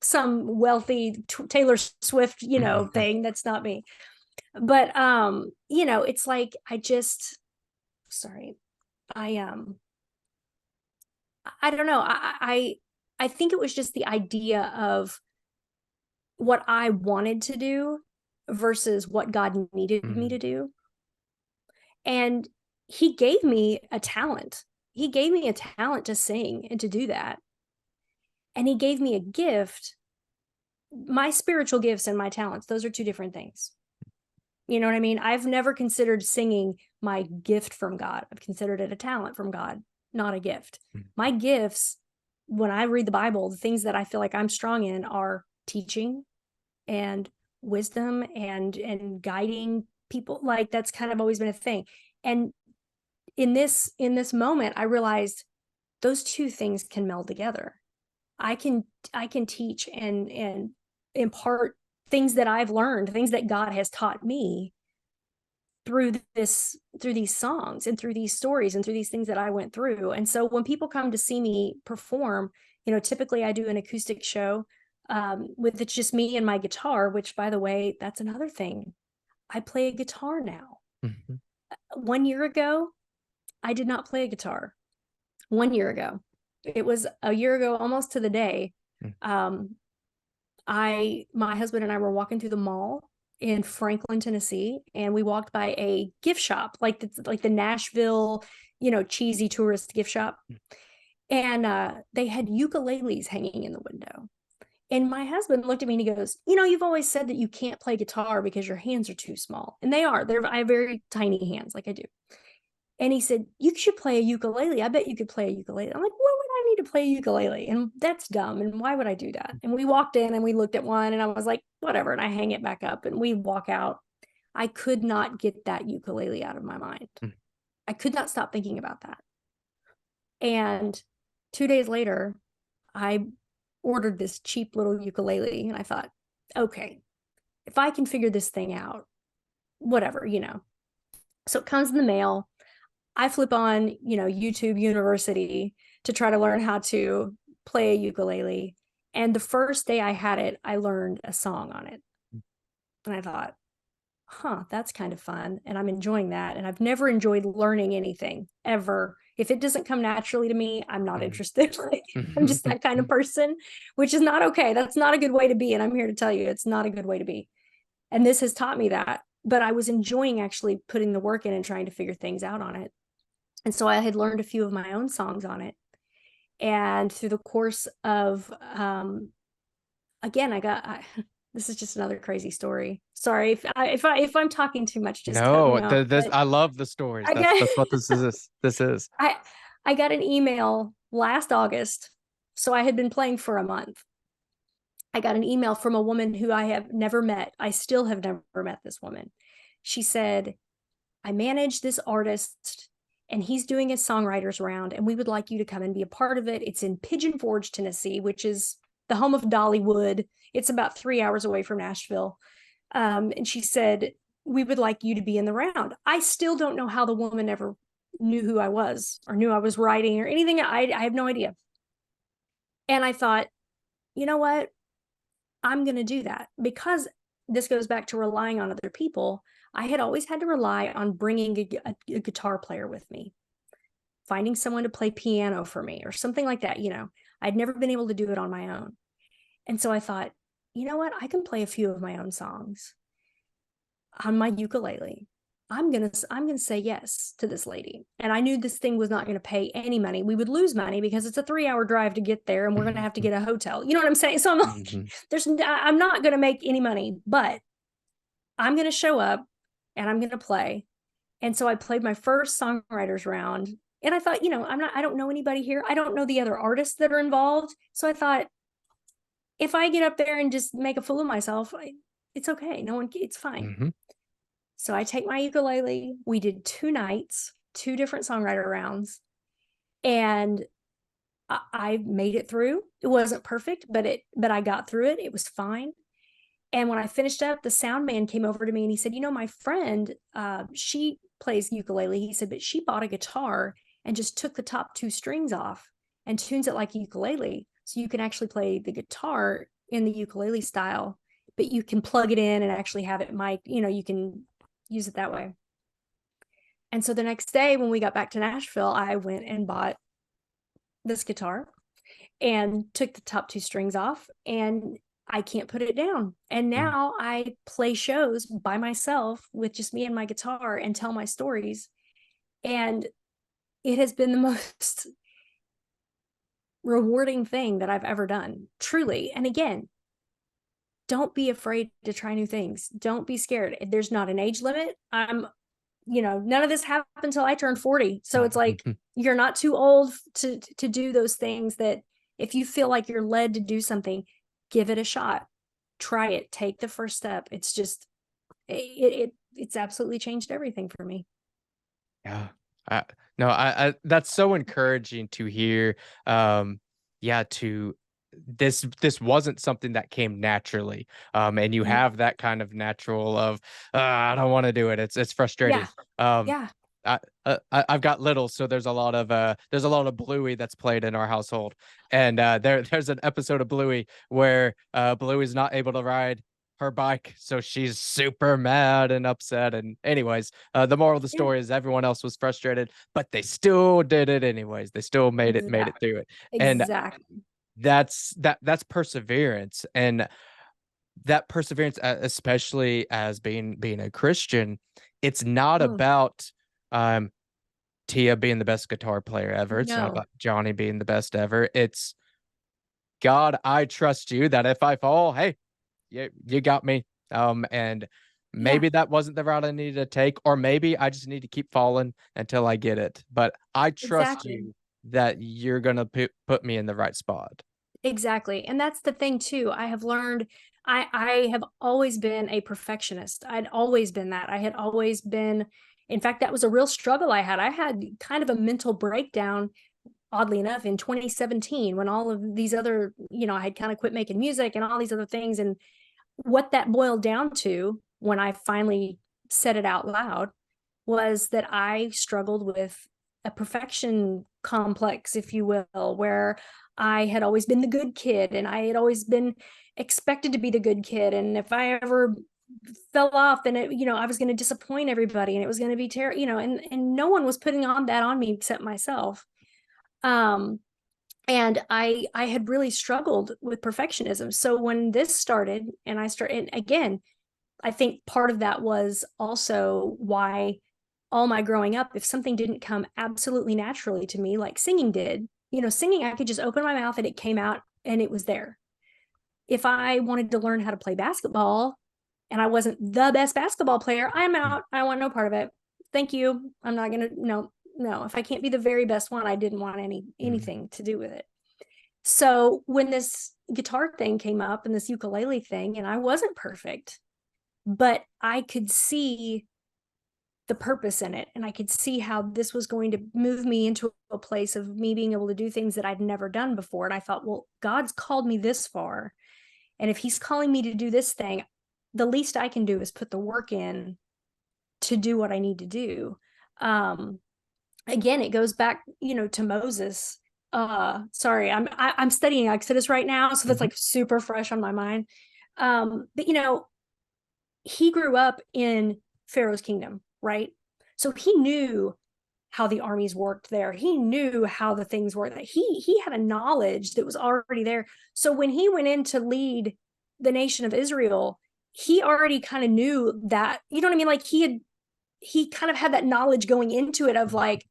some wealthy Taylor Swift, Mhm. thing. That's not me. But it's like I just, sorry, I I don't know. I think it was just the idea of what I wanted to do versus what God needed me to Mhm. do. And He gave me a talent. He gave me a talent to sing and to do that. And He gave me a gift. My spiritual gifts and my talents, those are two different things. You know what I mean? I've never considered singing my gift from God. I've considered it a talent from God, not a gift. My gifts, when I read the Bible, the things that I feel like I'm strong in are teaching and wisdom and guiding people. Like that's kind of always been a thing. And in this moment, I realized those two things can meld together. I can I can teach and impart things that I've learned, things that God has taught me through these songs and through these stories and through these things that I went through. And so when people come to see me perform, typically I do an acoustic show, with it's just me and my guitar, which, by the way, that's another thing. I play a guitar now. Mhm. 1 year ago, I did not play a guitar. 1 year ago. It was a year ago, almost to the day. Mhm. Um, my husband and I were walking through the mall in Franklin, Tennessee, and we walked by a gift shop, like the Nashville, cheesy tourist gift shop. And they had ukuleles hanging in the window. And my husband looked at me and he goes, you've always said that you can't play guitar because your hands are too small. And they are. I have very tiny hands, like I do. And he said, you should play a ukulele. I bet you could play a ukulele. I'm like, what would I need to play a ukulele? And that's dumb. And why would I do that? And we walked in and we looked at one and I was like, whatever. And I hang it back up and we walk out. I could not get that ukulele out of my mind. I could not stop thinking about that. And 2 days later, I ordered this cheap little ukulele and I thought, okay, if I can figure this thing out, whatever. So it comes in the mail. I flip on, YouTube University to try to learn how to play a ukulele. And the first day I had it, I learned a song on it. And I thought, that's kind of fun. And I'm enjoying that. And I've never enjoyed learning anything ever. If it doesn't come naturally to me, I'm not Mhm. interested. Like, I'm just that kind of person, which is not okay. That's not a good way to be. And I'm here to tell you, it's not a good way to be. And this has taught me that. But I was enjoying actually putting the work in and trying to figure things out on it. And so I had learned a few of my own songs on it. And through the course of, again, this is just another crazy story. Sorry if I'm talking too much, just cut me No, off. this But I love the stories. I got That's what this is. This is. I I got an email last August. So I had been playing for a month. I got an email from a woman who I have never met. I still have never met this woman. She said, I manage this artist and he's doing a songwriters round, and we would like you to come and be a part of it. It's in Pigeon Forge, Tennessee, which is the home of Dollywood. It's about 3 hours away from Nashville. And she said, we would like you to be in the round. I still don't know how the woman ever knew who I was or knew I was writing or anything. I have no idea. And I thought, you know what? I'm going to do that, because this goes back to relying on other people. I had always had to rely on bringing a guitar player with me, finding someone to play piano for me or something like that. I'd never been able to do it on my own. And so I thought, you know what? I can play a few of my own songs on my ukulele. I'm gonna say yes to this lady. And I knew this thing was not gonna pay any money. We would lose money because it's a 3 hour drive to get there, and we're gonna have to get a hotel. You know what I'm saying? So I'm like, Mhm. I'm not gonna make any money, but I'm gonna show up and I'm gonna play. And so I played my first songwriters round. And I thought, I don't know anybody here. I don't know the other artists that are involved. So I thought, if I get up there and just make a fool of myself, it's okay. No one, it's fine. Mhm. So I take my ukulele. We did 2 nights, 2 different songwriter rounds, and I made it through. It wasn't perfect, but I got through it. It was fine. And when I finished up, the sound man came over to me and he said, my friend, she plays ukulele. He said, but she bought a guitar and just took the top 2 strings off and tunes it like a ukulele. So you can actually play the guitar in the ukulele style, but you can plug it in and actually have it mic, you can use it that way. And so the next day when we got back to Nashville, I went and bought this guitar and took the top 2 strings off, and I can't put it down. And Mm. now I play shows by myself with just me and my guitar and tell my stories. And it has been the most rewarding thing that I've ever done, truly. And again, don't be afraid to try new things. Don't be scared. There's not an age limit. None of this happened until I turned 40. So it's like, you're not too old to do those things. That if you feel like you're led to do something, give it a shot. Try it. Take the first step. It's just it's absolutely changed everything for me. Yeah. I, no, that's so encouraging to hear. Yeah, to this wasn't something that came naturally. And you No. have that kind of natural of I don't want to do it. It's Yeah. frustrating. Um, Yeah. I've got little, so there's a lot of Bluey that's played in our household, and there's an episode of Bluey where Bluey's not able to ride her bike, so she's super mad and upset. And anyways, the moral of the Yeah. story is everyone else was frustrated, but they still did it anyways. They still made it Exactly. through it, and Exactly. that's perseverance. And that perseverance, especially as being a Christian, it's not Oh, about um Tia being the best guitar player ever. It's not no. about Johnny being the best ever. It's God, I trust you that if I fall, hey, you got me. And Yeah, maybe that wasn't the route I needed to take, or maybe I just need to keep falling until I get it. But I trust exactly. you that you're gonna put me in the right spot. Exactly. And that's the thing too. I have learned I have always been a perfectionist. I'd always been that. I had always been, in fact, that was a real struggle I had. I had kind of a mental breakdown, oddly enough, in 2017, when all of these other, I had kind of quit making music and all these other things. And what that boiled down to when I finally said it out loud was that I struggled with a perfection complex, if you will, where I had always been the good kid and I had always been expected to be the good kid. And if I ever fell off, then I was going to disappoint everybody and it was going to be terrible, and no one was putting on that on me except myself. Um, and I had really struggled with perfectionism. So when this started and I started, and again, I think part of that was also why all my growing up, if something didn't come absolutely naturally to me, like singing did, singing, I could just open my mouth and it came out and it was there. If I wanted to learn how to play basketball and I wasn't the best basketball player, I'm out. I want no part of it. Thank you. I'm not going to, no, no. If I can't be the very best one, I didn't want anything to do with it. So when this guitar thing came up and this ukulele thing, and I wasn't perfect, but I could see the purpose in it. And I could see how this was going to move me into a place of me being able to do things that I'd never done before. And I thought, well, God's called me this far. And if he's calling me to do this thing, the least I can do is put the work in to do what I need to do. Again, it goes back, to Moses. Sorry, I'm studying Exodus right now, so that's like super fresh on my mind. But he grew up in Pharaoh's kingdom, right? So he knew how the armies worked there. He knew how the things worked. He had a knowledge that was already there. So when he went in to lead the nation of Israel, he already kind of knew that, you know what I mean? Like he kind of had that knowledge going into it of like,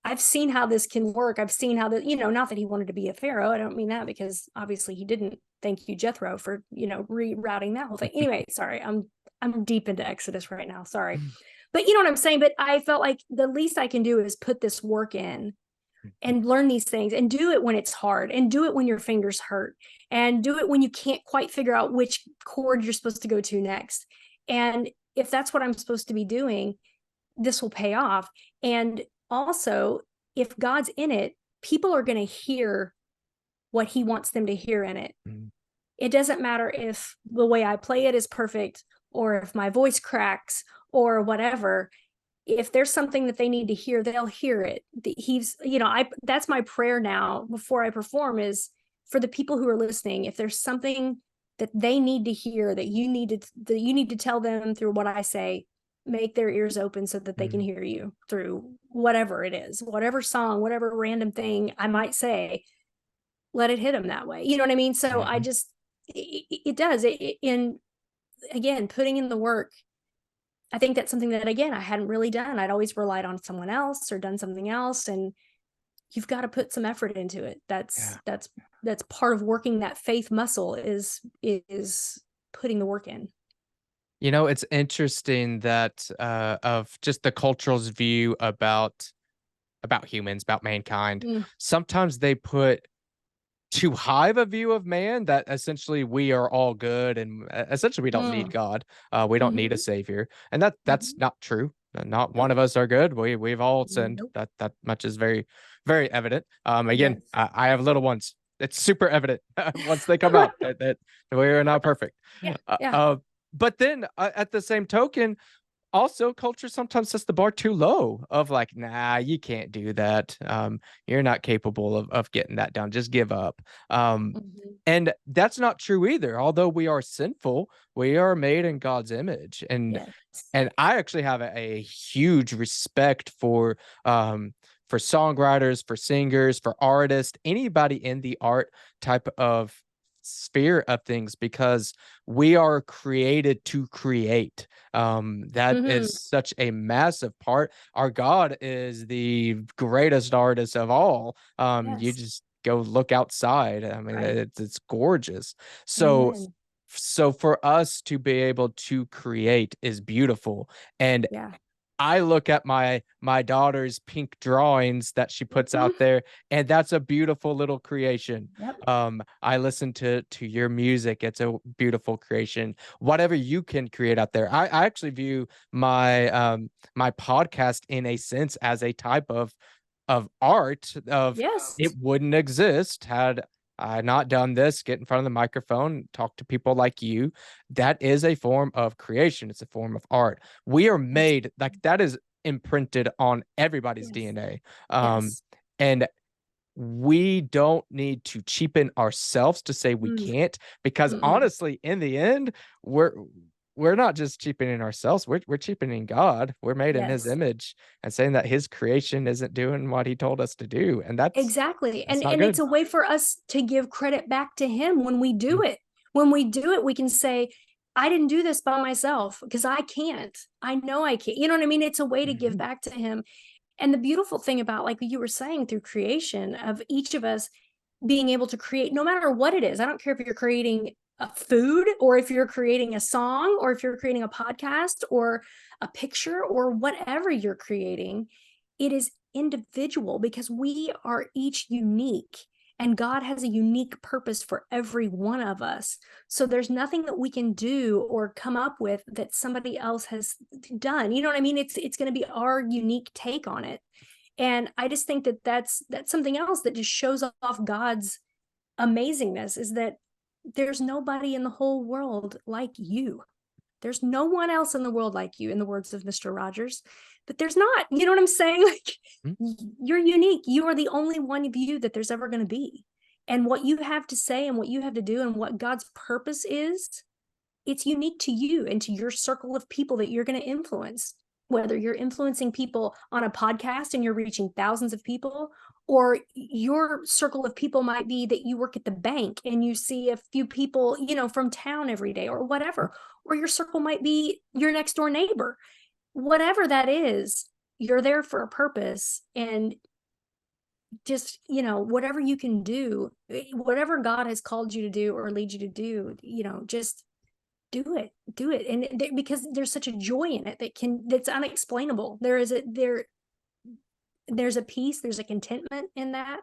I've seen how this can work. I've seen how not that he wanted to be a pharaoh. I don't mean that, because obviously he didn't. Thank you, Jethro, for, rerouting that whole thing. Anyway, sorry, I'm deep into Exodus right now. Sorry. But you know what I'm saying? But I felt like the least I can do is put this work in and learn these things and do it when it's hard and do it when your fingers hurt and do it when you can't quite figure out which chord you're supposed to go to next. And if that's what I'm supposed to be doing, this will pay off. And also, if God's in it, people are going to hear what he wants them to hear in it. It doesn't matter if the way I play it is perfect or if my voice cracks or whatever. If there's something that they need to hear, they'll hear it. That's my prayer now before I perform, is for the people who are listening. If there's something that they need to hear, that you need to tell them through what I say, make their ears open so that they can hear you through whatever it is, whatever song, whatever random thing I might say, let it hit them that way. You know what I mean? So I just, it does in, again, putting in the work. I think that's something that, again, I hadn't really done. I'd always relied on someone else or done something else. And you've got to put some effort into it. That's part of working that faith muscle is putting the work in. It's interesting that of just the cultural's view about humans, about mankind. Sometimes they put too high of a view of man, that essentially we are all good and essentially we don't need God. We don't need a savior. And that's not true. Not one of us are good. We've all sinned. That much is very, very evident. Again, I have little ones. It's super evident once they come out that we're not perfect. But then at the same token, also culture sometimes sets the bar too low of like, nah, you can't do that. You're not capable of getting that done. Just give up. And that's not true either. Although we are sinful, we are made in God's image. And I actually have a huge respect for songwriters, for singers, for artists, anybody in the art type of sphere of things, because we are created to create. That is such a massive part. Our God is the greatest artist of all. You just go look outside. I mean, it's gorgeous. So for us to be able to create is beautiful. And I look at my daughter's pink drawings that she puts out there, and that's a beautiful little creation. I listen to your music. It's a beautiful creation. Whatever you can create out there. I actually view my my podcast in a sense as a type of art. It wouldn't exist had I not done this, get in front of the microphone, talk to people like you. That is a form of creation. It's a form of art. We are made, like, that is imprinted on everybody's DNA. And we don't need to cheapen ourselves to say we can't, because honestly, in the end, we're not just cheapening ourselves, we're cheapening God. We're made in his image, and saying that his creation isn't doing what he told us to do. And that's exactly. That's and it's a way for us to give credit back to him when we do it. When we do it, we can say, I didn't do this by myself because I can't. I know I can't. You know what I mean? It's a way to give Mhm. back to him. And the beautiful thing about, like you were saying, through creation of each of us being able to create, no matter what it is. I don't care if you're creating a food, or if you're creating a song, or if you're creating a podcast or a picture, or whatever you're creating, it is individual because we are each unique, and God has a unique purpose for every one of us. So there's nothing that we can do or come up with that somebody else has done. You know what I mean? It's going to be our unique take on it. And I just think that that's something else that just shows off God's amazingness, is that there's nobody in the whole world like you. There's no one else in the world like you, in the words of Mr. Rogers. But there's not. You know what I'm saying? Like, Mhm. you're unique. You are the only one of you that there's ever going to be. And what you have to say and what you have to do and what God's purpose is, it's unique to you and to your circle of people that you're going to influence. Whether you're influencing people on a podcast and you're reaching thousands of people, or your circle of people might be that you work at the bank and you see a few people, from town every day, or whatever, or your circle might be your next door neighbor. Whatever that is, you're there for a purpose. And just, whatever you can do, whatever God has called you to do or lead you to do, just do it. And because there's such a joy in it that's unexplainable. There's a peace, there's a contentment in that,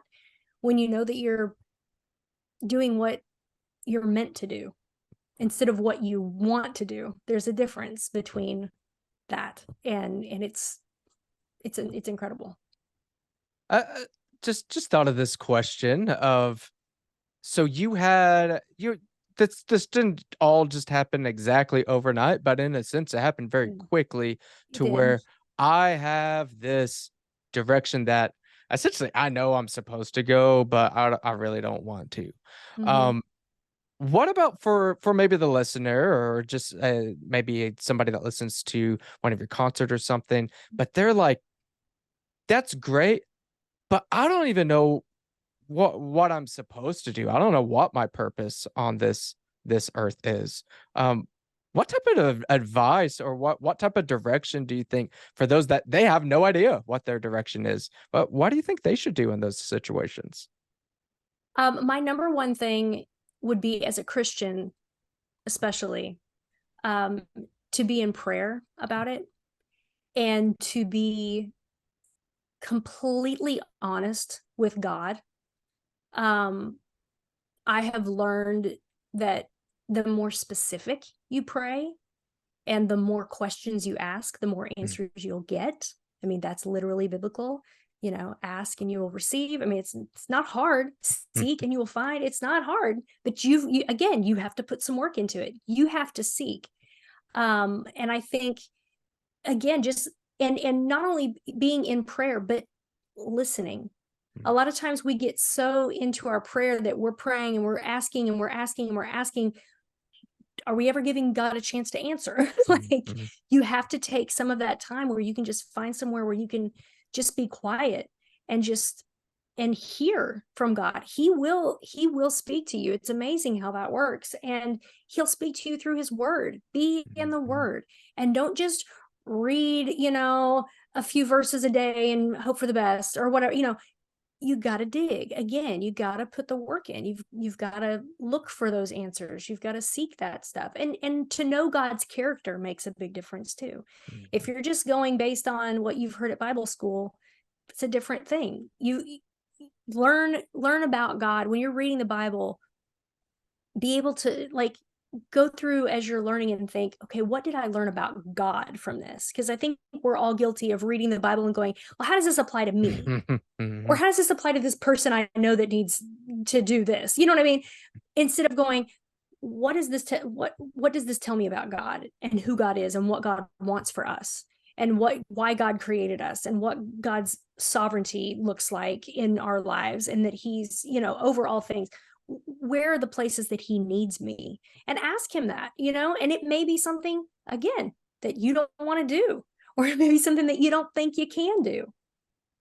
when you know that you're doing what you're meant to do instead of what you want to do. There's a difference between that, and it's incredible. Just thought of this question of, so you had you this didn't all just happen exactly overnight, but in a sense it happened very quickly, It to did. where I have this direction that essentially I know I'm supposed to go, but I really don't want to. Mm-hmm. Um, what about for maybe the listener, or just maybe somebody that listens to one of your concerts or something, but they're like, "That's great, but I don't even know what I'm supposed to do. I don't know what my purpose on this earth is." Um, what type of advice, or what type of direction do you think, for those that they have no idea what their direction is, but what do you think they should do in those situations? My number one thing would be, as a Christian, especially, um, to be in prayer about it, and to be completely honest with God. Um, I have learned that the more specific you pray and the more questions you ask, the more Mm, answers you'll get. I mean, that's literally biblical. Ask and you will receive. I mean, it's not hard. mm, Seek and you will find. It's not hard, but again, you have to put some work into it. You have to seek. And I think, again, just, and not only being in prayer, but listening. A mm, lot of times we get so into our prayer that we're praying and we're asking and we're asking and we're asking, are we ever giving God a chance to answer? mm, Like, mm, you have to take some of that time where you can just find somewhere where you can just be quiet and just and hear from God. He will speak to you. It's amazing how that works. And he'll speak to you through his word. Be in mm, the mm, word, and don't just read, a few verses a day and hope for the best or whatever. You got to dig again. You got to put the work in. You've got to look for those answers. You've got to seek that stuff. And to know God's character makes a big difference too. If mm. you're just going based on what you've heard at Bible school, it's a different thing. You learn about God when you're reading the Bible. Be able to, like, go through as you're learning and think, okay, what did I learn about God from this? Because I think we're all guilty of reading the Bible and going, well, how does this apply to me? Or Mhm, how does this apply to this person I know that needs to do this? You know what I mean? Instead of going, what does this tell me about God and who God is and what God wants for us, and why God created us, and what God's sovereignty looks like in our lives, and that he's, over all things. Where are the places that he needs me? And ask him that, and it may be something, again, that you don't want to do, or it may be something that you don't think you can do.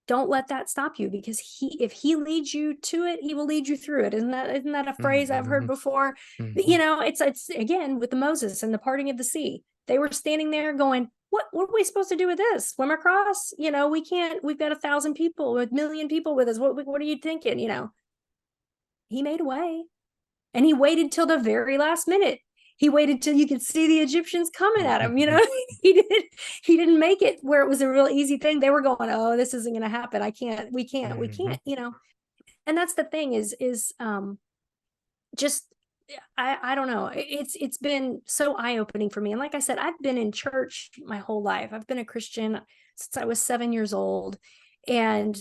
don't let that stop you, because if he leads you to it, he will lead you through it. Isn't that a phrase I've heard Mhm, before? mhm. It's again with the Moses and the parting of the sea. They were standing there going, what are we supposed to do with this? Swim across? We can't. We've got 1,000 people, 1,000,000 people with us. What are you thinking? He made a way, and he waited till the very last minute. He waited till you could see the Egyptians coming at him. He didn't make it where it was a real easy thing. They were going, oh, this isn't going to happen. I can't, we Mhm. can't. And that's the thing is just, I don't know. It's been so eye-opening for me. And like I said, I've been in church my whole life. I've been a Christian since I was 7 years old. And,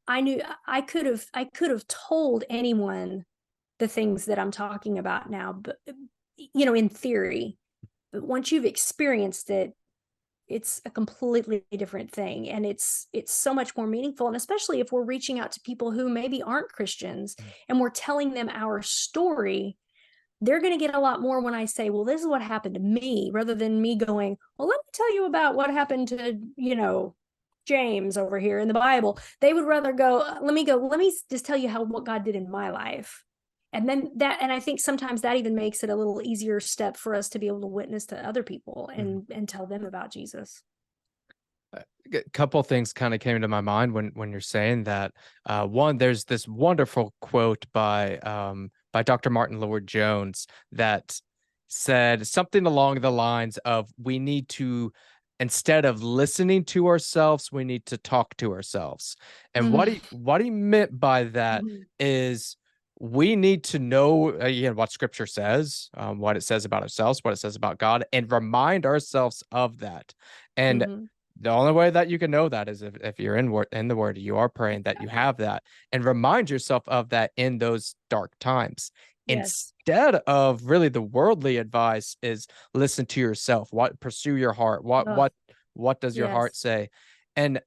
I knew I could have told anyone the things that I'm talking about now, but in theory, but once you've experienced it, it's a completely different thing, and it's so much more meaningful. And especially if we're reaching out to people who maybe aren't Christians and we're telling them our story, they're going to get a lot more when I say, well, this is what happened to me, rather than me going, well, let me tell you about what happened to, James over here in the Bible. They would rather let me just tell you what God did in my life. And I think sometimes that even makes it a little easier step for us to be able to witness to other people Mhm. and tell them about Jesus. A couple things kind of came to my mind when you're saying that. One, there's this wonderful quote by Dr. Martin Lloyd Jones that said something along the lines of, "We need to, instead of listening to ourselves, we need to talk to ourselves." And Mm-hmm. what he meant by that is we need to know, again, what Scripture says, what it says about ourselves, what it says about God, and remind ourselves of that. And Mm-hmm. the only way that you can know that is if you're in the word, you are praying that you Exactly. have that, and remind yourself of that in those dark times. Yes. Instead of really the worldly advice is listen to yourself, pursue your heart. Oh, What does your heart yes. say? And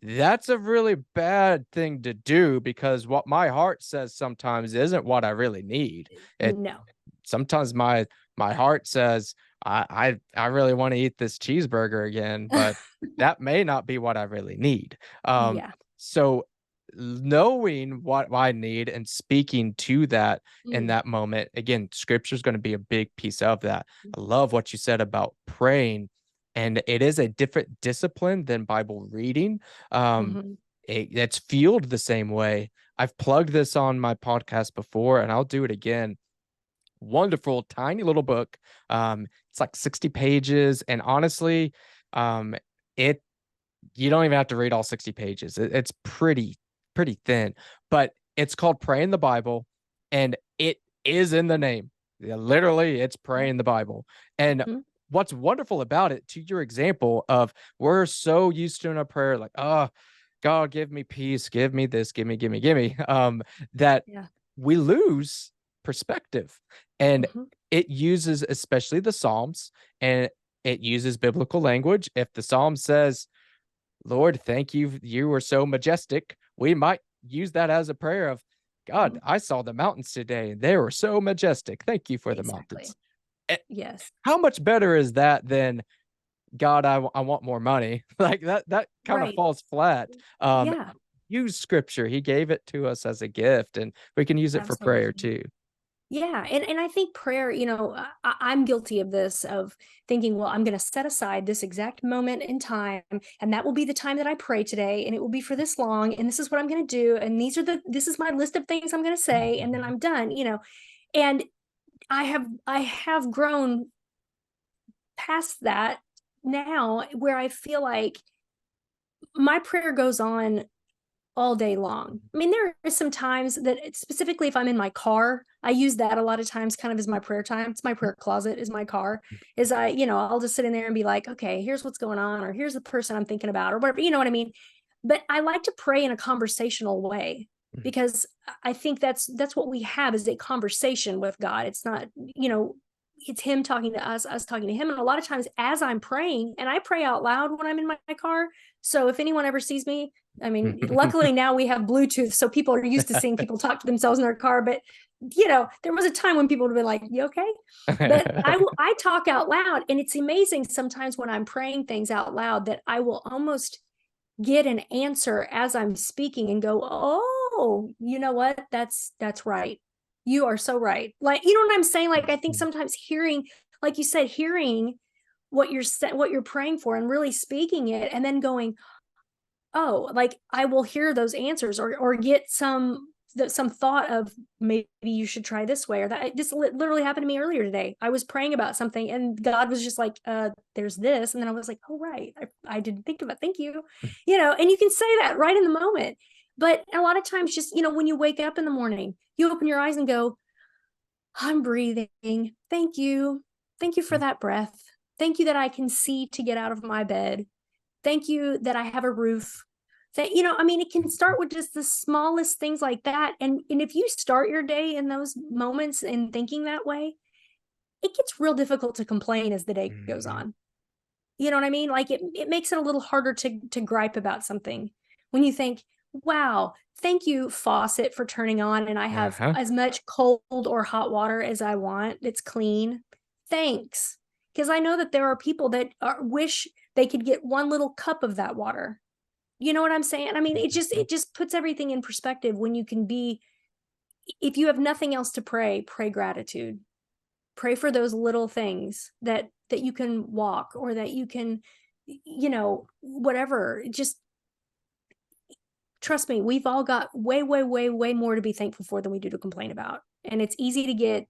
that's a really bad thing to do, because what my heart says sometimes isn't what I really need. It No. sometimes my heart says I really want to eat this cheeseburger again, but that may not be what I really need. Um, Yeah. so knowing what I need and speaking to that in Mm. that moment, again, scripture is going to be a big piece of that. I love what you said about praying, and it is a different discipline than Bible reading. Um, Mm-hmm. it's fueled the same way. I've plugged this on my podcast before, and I'll do it again. Wonderful tiny little book. It's like 60 pages, and honestly, um it you don't even have to read all 60 pages. It's pretty thin, but it's called Praying the Bible, and it is in the name. Yeah, literally, it's praying the Bible. And Mm-hmm. what's wonderful about it, to your example of, we're so used to in a prayer, like, oh, God, give me peace, give me this, give me, that Yeah. we lose perspective. And Mm-hmm. it uses, especially the Psalms, and it uses biblical language. If the Psalm says, Lord, thank you, you were so majestic, we might use that as a prayer of, God, Mm-hmm. I saw the mountains today. They were so majestic. Thank you for the mountains. Exactly. Eh, Yes. How much better is that than, God, I want more money? Like that kind of Right. falls flat. Yeah. Use scripture. He gave it to us as a gift, and we can use it for prayer Absolutely. too. Yeah. And I think prayer, I'm guilty of this, of thinking, well, I'm going to set aside this exact moment in time, and that will be the time that I pray today, and it will be for this long, and this is what I'm going to do, and this is my list of things I'm going to say, and then I'm done. And I have grown past that now, where I feel like my prayer goes on all day long. I mean, there are some times that specifically if I'm in my car, I use that a lot of times kind of as my prayer time. It's my prayer closet is my car. Is I'll just sit in there and be like, okay, here's what's going on, or here's the person I'm thinking about, or whatever, you know what I mean? But I like to pray in a conversational way, because I think that's what we have, is a conversation with God. It's not, it's him talking to us talking to him. And a lot of times as I'm praying, and I pray out loud when I'm in my car. So if anyone ever sees me, I mean, luckily now we have Bluetooth, so people are used to seeing people talk to themselves in their car. But there was a time when people would have been like, "You okay?" But I talk out loud, and it's amazing sometimes when I'm praying things out loud that I will almost get an answer as I'm speaking and go, oh, you know what? That's right. You are so right. Like, you know what I'm saying? Like, I think Mhm. sometimes hearing, like you said, hearing what you're praying for and really speaking it and then going, oh, like I will hear those answers or get some thought of maybe you should try this way or that. This literally happened to me earlier today. I was praying about something and God was just like, there's this. And then I was like, oh, right. I didn't think of it. Thank you. And you can say that right in the moment. But a lot of times, just, when you wake up in the morning, you open your eyes and go, I'm breathing. Thank you. Thank you for that breath. Thank you that I can see to get out of my bed. Thank you that I have a roof. That, I mean, it can start with just the smallest things like that. And if you start your day in those moments and thinking that way, it gets real difficult to complain as the day goes Mhm. on. You know what I mean? Like it makes it a little harder to gripe about something when you think, wow, thank you, faucet, for turning on, and I have Uh-huh. as much cold or hot water as I want. It's clean. Thanks. Because I know that there are people that wish they could get one little cup of that water. You know what I'm saying? I mean, it just Mhm. it just puts everything in perspective when you can be, if you have nothing else to pray, pray gratitude. Pray for those little things that you can walk or that you can, whatever. Just trust me, we've all got way, way, way, way more to be thankful for than we do to complain about. And it's easy to get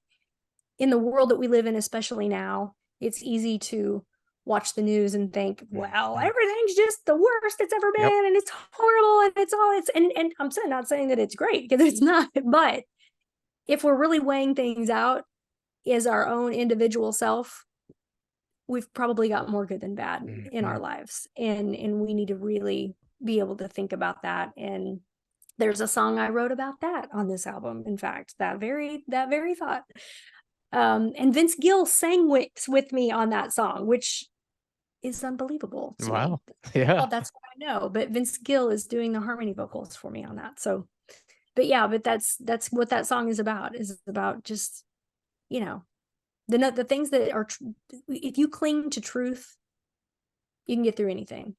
in the world that we live in, especially now, it's easy to watch the news and think, well, Mhm. everything's just the worst it's ever Yep. been, and it's horrible, and it's all it's and I'm not saying that it's great because it's not, but if we're really weighing things out as our own individual self, we've probably got more good than bad in our Mhm. lives, and we need to really be able to think about that. And there's a song I wrote about that on this album, in fact, that very thought. And Vince Gill sang with me on that song, which is unbelievable to me. Wow. Yeah. Well, that's what I know, but Vince Gill is doing the harmony vocals for me on that. So, but yeah, but that's what that song is about just, you know, the things that are, if you cling to truth, you can get through anything.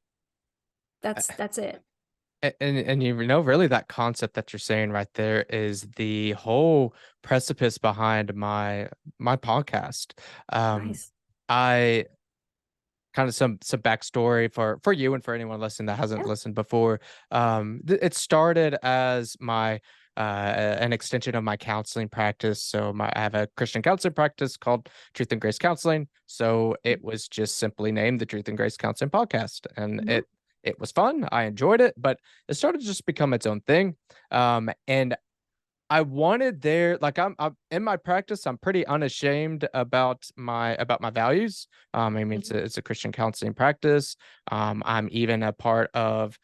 That's it. And really that concept that you're saying right there is the whole precipice behind my podcast. Um, Nice. I kind of some backstory for you and for anyone listening that hasn't Yeah. listened before. It started as my an extension of my counseling practice. So I have a Christian counseling practice called Truth and Grace Counseling. So it was just simply named the Truth and Grace Counseling Podcast, and Mhm. it was fun. I enjoyed it, but it started to just become its own thing. And I wanted there, like I'm in my practice, I'm pretty unashamed about my values. I mean Mhm. it's a Christian counseling practice. I'm even a part of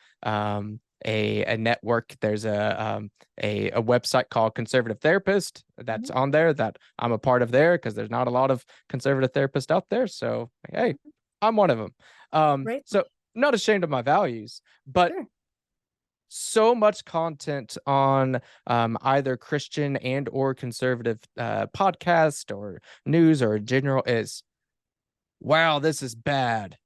a network. There's a website called Conservative Therapist that's Mhm. on there that I'm a part of there because there's not a lot of conservative therapists out there. So hey, I'm one of them. Right. So not ashamed of my values, but Sure. so much content on either Christian and or conservative podcast or news or general is, wow, this is bad.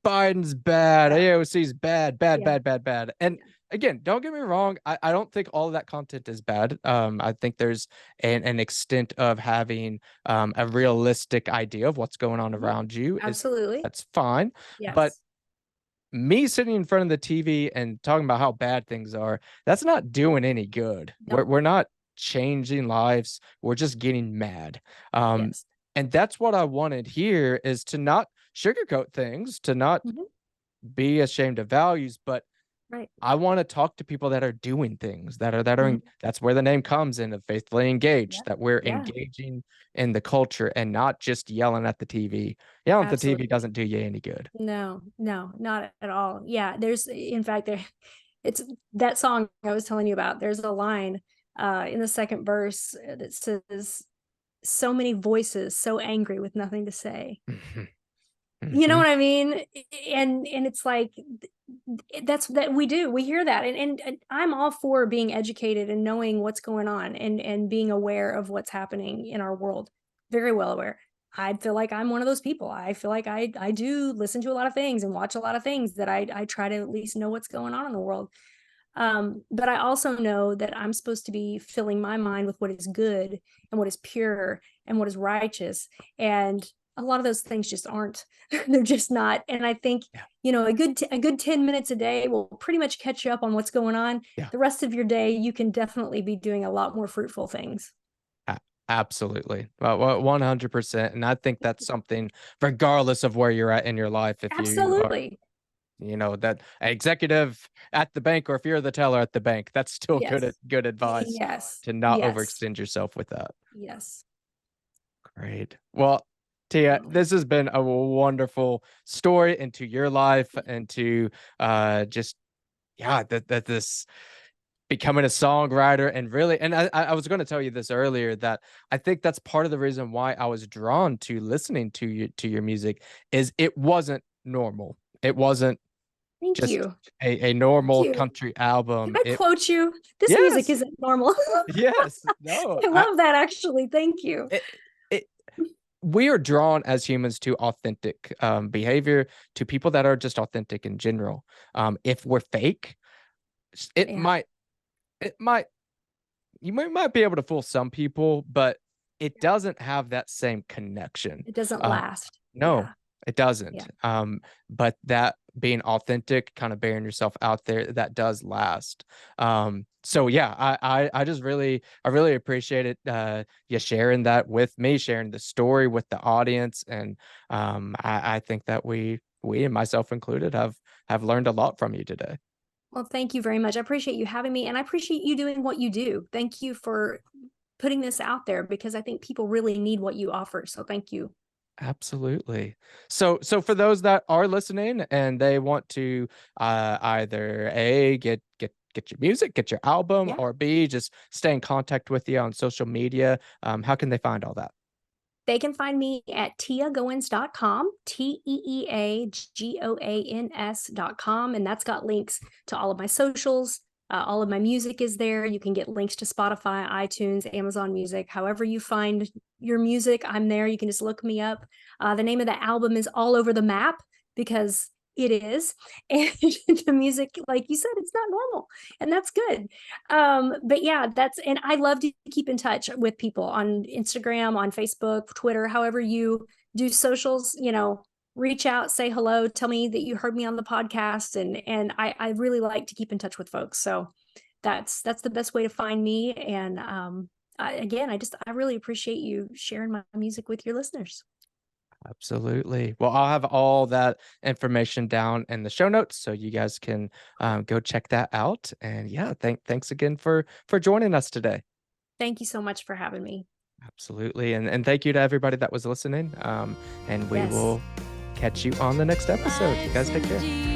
Biden's bad. Yeah. AOC's bad, bad, Yeah. bad, bad, bad. And Yeah. again, don't get me wrong. I don't think all of that content is bad. I think there's an extent of having a realistic idea of what's going on Mhm. around you is Absolutely. that's fine. But Yes. me sitting in front of the TV and talking about how bad things are, that's not doing any good. Nope. We're not changing lives. We're just getting mad. Um, Yes. and that's what I wanted here is to not sugarcoat things, to not Mhm. be ashamed of values, but Right. I want to talk to people that are doing things Mhm. that's where the name comes in of faithfully Yeah. engaged, that we're Yeah. engaging in the culture and not just yelling at the TV. Yelling at the TV Absolutely. doesn't do you any good. No, no, not at all. Yeah, there's, in fact, it's that song I was telling you about. There's a line in the second verse that says, "So many voices, so angry with nothing to say." You know Mhm. what I mean? And it's like that's that we do. We hear that. And I'm all for being educated and knowing what's going on and being aware of what's happening in our world. Very well aware. I feel like I'm one of those people. I feel like I do listen to a lot of things and watch a lot of things that I try to at least know what's going on in the world. But I also know that I'm supposed to be filling my mind with what is good and what is pure and what is righteous. And a lot of those things just aren't. They're just not. And I think, Yeah. a good 10 minutes a day will pretty much catch you up on what's going on. Yeah. The rest of your day, you can definitely be doing a lot more fruitful things. A- Absolutely. 100%. And I think that's something, regardless of where you're at in your life, if you are, Absolutely. that executive at the bank, or if you're the teller at the bank, that's still Yes. good advice Yes. to not Yes. overextend yourself with that. Yes. Great. Well, Tia, Definitely. this has been a wonderful story into your life, into just yeah, that this becoming a songwriter. And really, and I was going to tell you this earlier, that I think that's part of the reason why I was drawn to listening to your music, is it wasn't normal. It wasn't Thank just you. a Thank normal you. country Can album. I It quote you? This music Yes, isn't normal. yes, no, I love that actually. Thank you. it, it we are drawn as humans to authentic behavior, to people that are just authentic in general. If we're fake, it Yeah. might it might might be able to fool some people, but it doesn't have that same connection. It doesn't Um, last. no, Yeah. it Yeah. doesn't. But that being authentic, kind of bearing yourself out there, that does last. So yeah, I just I really appreciate it. You sharing that with me, sharing the story with the audience, and I think that we and myself included have learned a lot from you today. Well, thank you very much. I appreciate you having me and I appreciate you doing what you do. Thank you for putting this out there because I think people really need what you offer. So thank you. Absolutely. So for those that are listening and they want to either A, get your music, get your album, Yeah. or B, just stay in contact with you on social media, how can they find all that? They can find me at teagoans.com, TeeAGoans.com. And that's got links to all of my socials. All of my music is there. You can get links to Spotify, iTunes, Amazon Music, however you find your music. I'm there. You can just look me up. The name of the album is All Over the Map because it is. And the music, like you said, it's not normal. And that's good. But yeah, and I love to keep in touch with people on Instagram, on Facebook, Twitter, however you do socials, reach out, say hello, tell me that you heard me on the podcast. And I really like to keep in touch with folks. So that's the best way to find me. And again, I really appreciate you sharing my music with your listeners. Absolutely. Well, I'll have all that information down in the show notes, so you guys can go check that out. And yeah, thanks again for joining us today. Thank you so much for having me. Absolutely. And thank you to everybody that was listening. And we Yes. will catch you on the next episode. You guys take care.